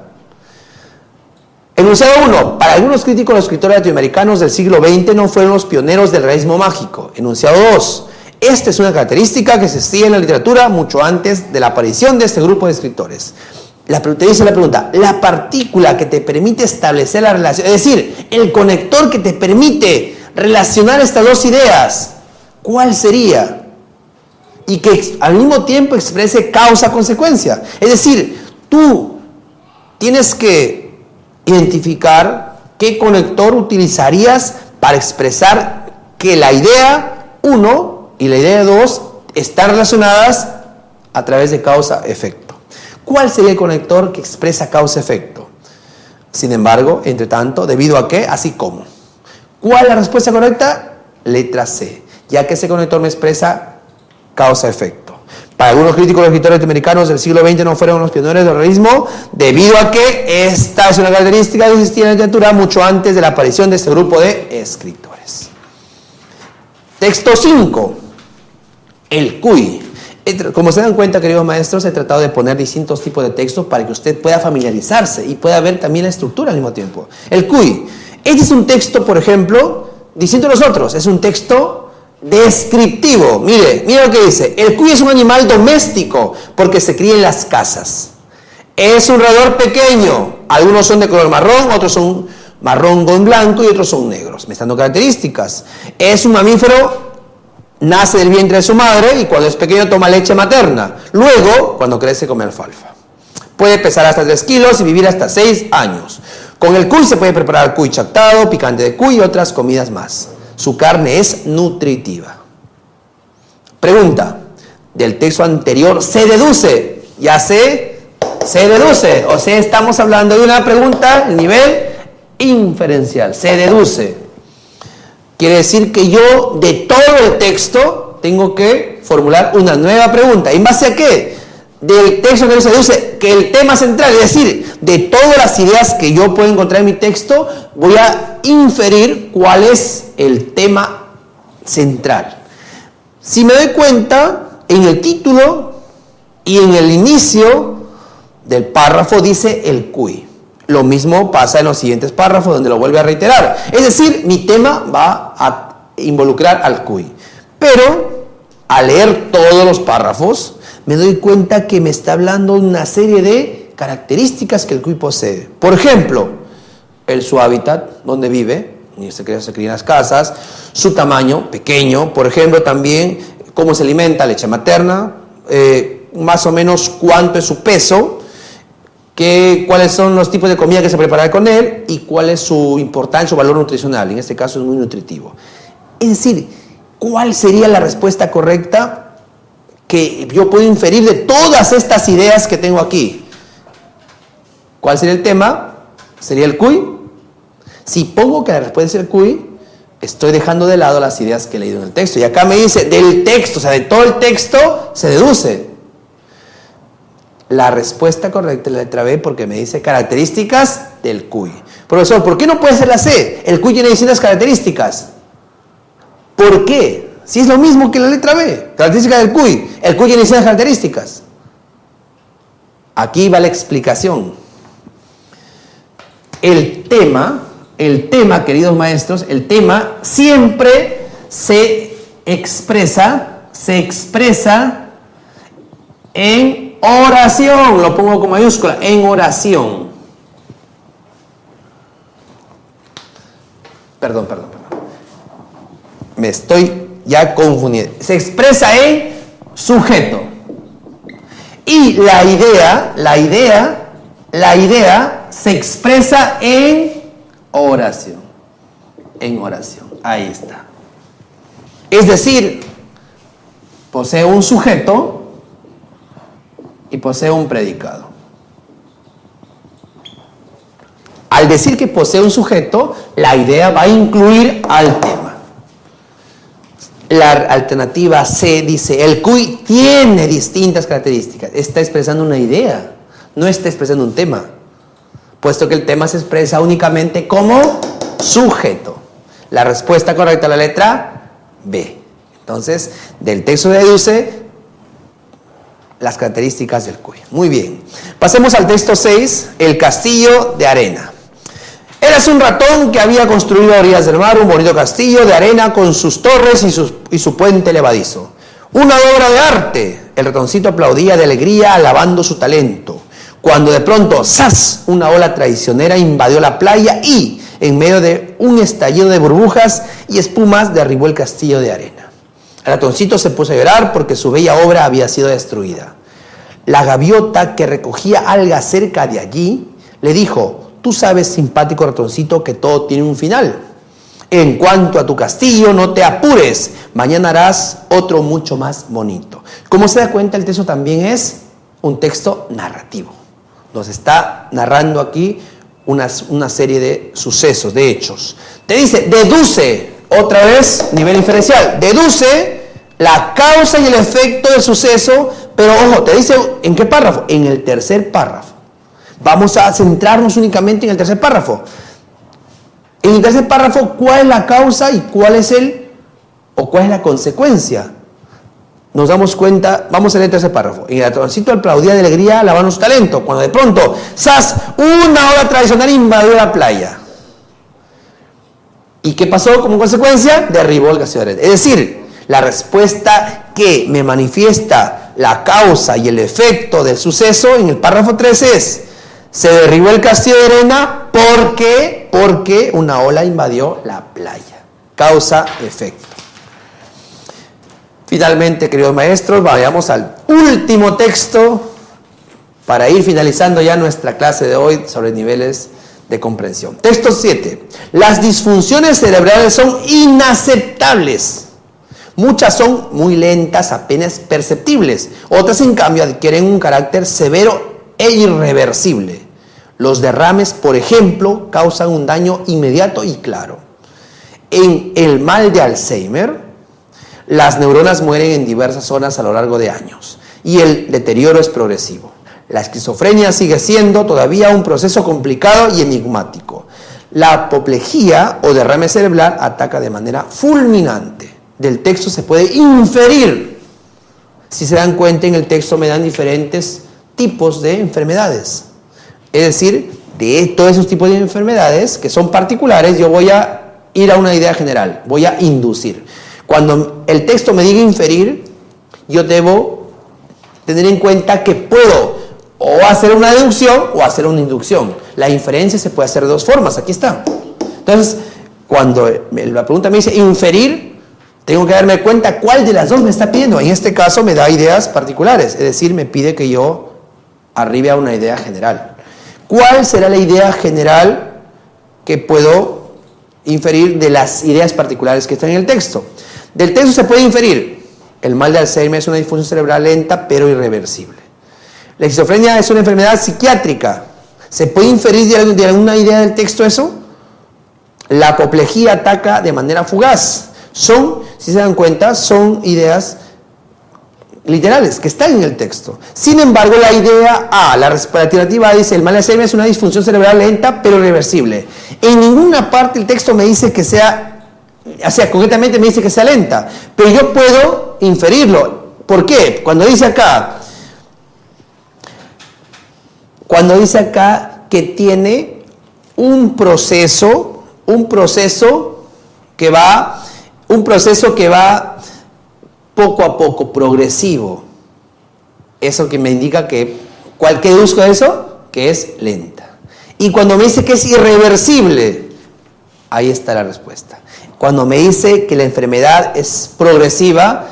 Enunciado 1. Para algunos críticos, los escritores latinoamericanos del siglo XX no fueron los pioneros del realismo mágico. Enunciado 2. Esta es una característica que existía en la literatura mucho antes de la aparición de este grupo de escritores. Te dice la pregunta, la partícula que te permite establecer la relación, es decir, el conector que te permite relacionar estas dos ideas, ¿cuál sería? Y que al mismo tiempo exprese causa-consecuencia. Es decir, tú tienes que identificar qué conector utilizarías para expresar que la idea 1 y la idea 2 están relacionadas a través de causa-efecto. ¿Cuál sería el conector que expresa causa-efecto? Sin embargo, entre tanto, ¿debido a qué? Así como. ¿Cuál es la respuesta correcta? Letra C, ya que ese conector me expresa causa-efecto. Para algunos críticos, los escritores latinoamericanos del siglo XX no fueron los pioneros del realismo, debido a que esta es una característica que existía en la literatura mucho antes de la aparición de este grupo de escritores. Texto 5. El CUI. Como se dan cuenta, queridos maestros, he tratado de poner distintos tipos de textos para que usted pueda familiarizarse y pueda ver también la estructura al mismo tiempo. El CUI. Este es un texto, por ejemplo, distinto de los otros. Es un texto descriptivo. Mire lo que dice. El cuy es un animal doméstico porque se cría en las casas. Es un roedor pequeño. Algunos son de color marrón, otros son marrón con blanco y otros son negros. Me están dando características. Es un mamífero, nace del vientre de su madre y cuando es pequeño toma leche materna. Luego, cuando crece, come alfalfa. Puede pesar hasta 3 kilos y vivir hasta 6 años. Con el cuy se puede preparar cuy chactado, picante de cuy y otras comidas más. Su carne es nutritiva. Pregunta. Del texto anterior se deduce. Se deduce. O sea, estamos hablando de una pregunta nivel inferencial. Se deduce. Quiere decir que yo de todo el texto tengo que formular una nueva pregunta. ¿En base a qué? Del texto que se deduce que el tema central, es decir, de todas las ideas que yo puedo encontrar en mi texto, voy a inferir cuál es el tema central. Si me doy cuenta, en el título y en el inicio del párrafo dice el cuy. Lo mismo pasa en los siguientes párrafos donde lo vuelve a reiterar. Es decir, mi tema va a involucrar al cuy. Pero al leer todos los párrafos, me doy cuenta que me está hablando de una serie de características que el cuy posee. Por ejemplo, su hábitat, donde vive, se cría en las casas, su tamaño, pequeño, por ejemplo, también cómo se alimenta, leche materna, más o menos cuánto es su peso, cuáles son los tipos de comida que se prepara con él y cuál es su importancia, su valor nutricional. En este caso es muy nutritivo. Es decir, ¿cuál sería la respuesta correcta que yo puedo inferir de todas estas ideas que tengo aquí? ¿Cuál sería el tema? ¿Sería el cuy? Si pongo que la respuesta es el cuy, estoy dejando de lado las ideas que he leído en el texto. Y acá me dice, del texto, o sea, de todo el texto, se deduce. La respuesta correcta es la letra B porque me dice características del cuy. Profesor, ¿por qué no puede ser la C? El cuy tiene distintas características. ¿Por qué? Si es lo mismo que la letra B, características del cuy. El cuy tiene distintas características. Aquí va la explicación. El tema, queridos maestros, el tema siempre se expresa en oración. Lo pongo con mayúscula, en oración. Perdón. Me estoy ya confundido. Se expresa en sujeto. Y la idea se expresa en oración. En oración. Ahí está. Es decir, posee un sujeto y posee un predicado. Al decir que posee un sujeto, la idea va a incluir al tema. La alternativa C dice, el cuy tiene distintas características. Está expresando una idea, no está expresando un tema, puesto que el tema se expresa únicamente como sujeto. La respuesta correcta es la letra B. Entonces, del texto deduce las características del cuy. Muy bien. Pasemos al texto 6, el castillo de arena. Eras un ratón que había construido a orillas del mar un bonito castillo de arena con sus torres y su puente levadizo. Una obra de arte. El ratoncito aplaudía de alegría alabando su talento. Cuando de pronto, ¡zas!, una ola traicionera invadió la playa y, en medio de un estallido de burbujas y espumas, derribó el castillo de arena. El ratoncito se puso a llorar porque su bella obra había sido destruida. La gaviota que recogía algas cerca de allí le dijo: tú sabes, simpático ratoncito, que todo tiene un final. En cuanto a tu castillo, no te apures. Mañana harás otro mucho más bonito. Como se da cuenta, el texto también es un texto narrativo. Nos está narrando aquí una serie de sucesos, de hechos. Te dice, deduce, otra vez, nivel inferencial. Deduce la causa y el efecto del suceso, pero ojo, te dice, ¿en qué párrafo? En el tercer párrafo. Vamos a centrarnos únicamente en el tercer párrafo. En el tercer párrafo, ¿cuál es la causa y cuál es la consecuencia? Nos damos cuenta, vamos a leer el tercer párrafo. En el ratoncito aplaudía de alegría alabando su talento, cuando de pronto, ¡zas!, una ola tradicional invadió la playa. ¿Y qué pasó como consecuencia? Derribó el castillo de arena. Es decir, la respuesta que me manifiesta la causa y el efecto del suceso en el párrafo 13 es: se derribó el castillo de arena porque una ola invadió la playa. Causa, efecto. Finalmente, queridos maestros, vayamos al último texto para ir finalizando ya nuestra clase de hoy sobre niveles de comprensión. Texto 7. Las disfunciones cerebrales son inaceptables. Muchas son muy lentas, apenas perceptibles. Otras, en cambio, adquieren un carácter severo e irreversible. Los derrames, por ejemplo, causan un daño inmediato y claro. En el mal de Alzheimer, las neuronas mueren en diversas zonas a lo largo de años y el deterioro es progresivo. La esquizofrenia sigue siendo todavía un proceso complicado y enigmático. La apoplejía o derrame cerebral ataca de manera fulminante. Del texto se puede inferir. Si se dan cuenta, en el texto me dan diferentes tipos de enfermedades. Es decir, de todos esos tipos de enfermedades que son particulares, yo voy a ir a una idea general, voy a inducir. Cuando el texto me diga inferir, yo debo tener en cuenta que puedo o hacer una deducción o hacer una inducción. La inferencia se puede hacer de dos formas, aquí está. Entonces, cuando la pregunta me dice inferir, tengo que darme cuenta cuál de las dos me está pidiendo. En este caso me da ideas particulares, es decir, me pide que yo arribe a una idea general. ¿Cuál será la idea general que puedo inferir de las ideas particulares que están en el texto? Del texto se puede inferir: el mal de Alzheimer es una disfunción cerebral lenta pero irreversible. La esquizofrenia es una enfermedad psiquiátrica. ¿Se puede inferir de alguna idea del texto eso? La apoplejía ataca de manera fugaz. Si se dan cuenta, son ideas literales que están en el texto. Sin embargo, la idea A, la alternativa A, dice: el mal de Alzheimer es una disfunción cerebral lenta pero irreversible. En ninguna parte el texto me dice que sea, o sea, concretamente me dice que sea lenta, pero yo puedo inferirlo. ¿Por qué? Cuando dice acá que tiene un proceso que va poco a poco, progresivo. Eso que me indica que, ¿cuál que deduzco de eso? Que es lenta. Y cuando me dice que es irreversible, ahí está la respuesta. Cuando me dice que la enfermedad es progresiva,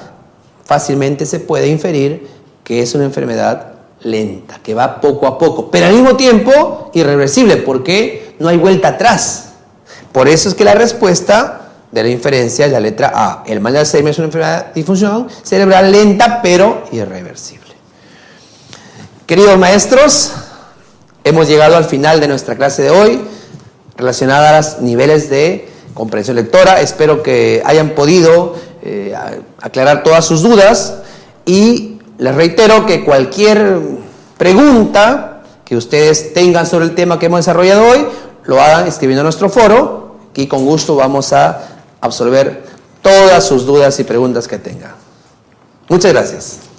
fácilmente se puede inferir que es una enfermedad lenta, que va poco a poco, pero al mismo tiempo irreversible, porque no hay vuelta atrás. Por eso es que la respuesta de la inferencia es la letra A. El mal de Alzheimer es una enfermedad de disfunción cerebral lenta pero irreversible. Queridos maestros, hemos llegado al final de nuestra clase de hoy relacionada a los niveles de comprensión lectora. Espero que hayan podido aclarar todas sus dudas, y les reitero que cualquier pregunta que ustedes tengan sobre el tema que hemos desarrollado hoy, lo hagan escribiendo a nuestro foro, y con gusto vamos a absolver todas sus dudas y preguntas que tengan. Muchas gracias.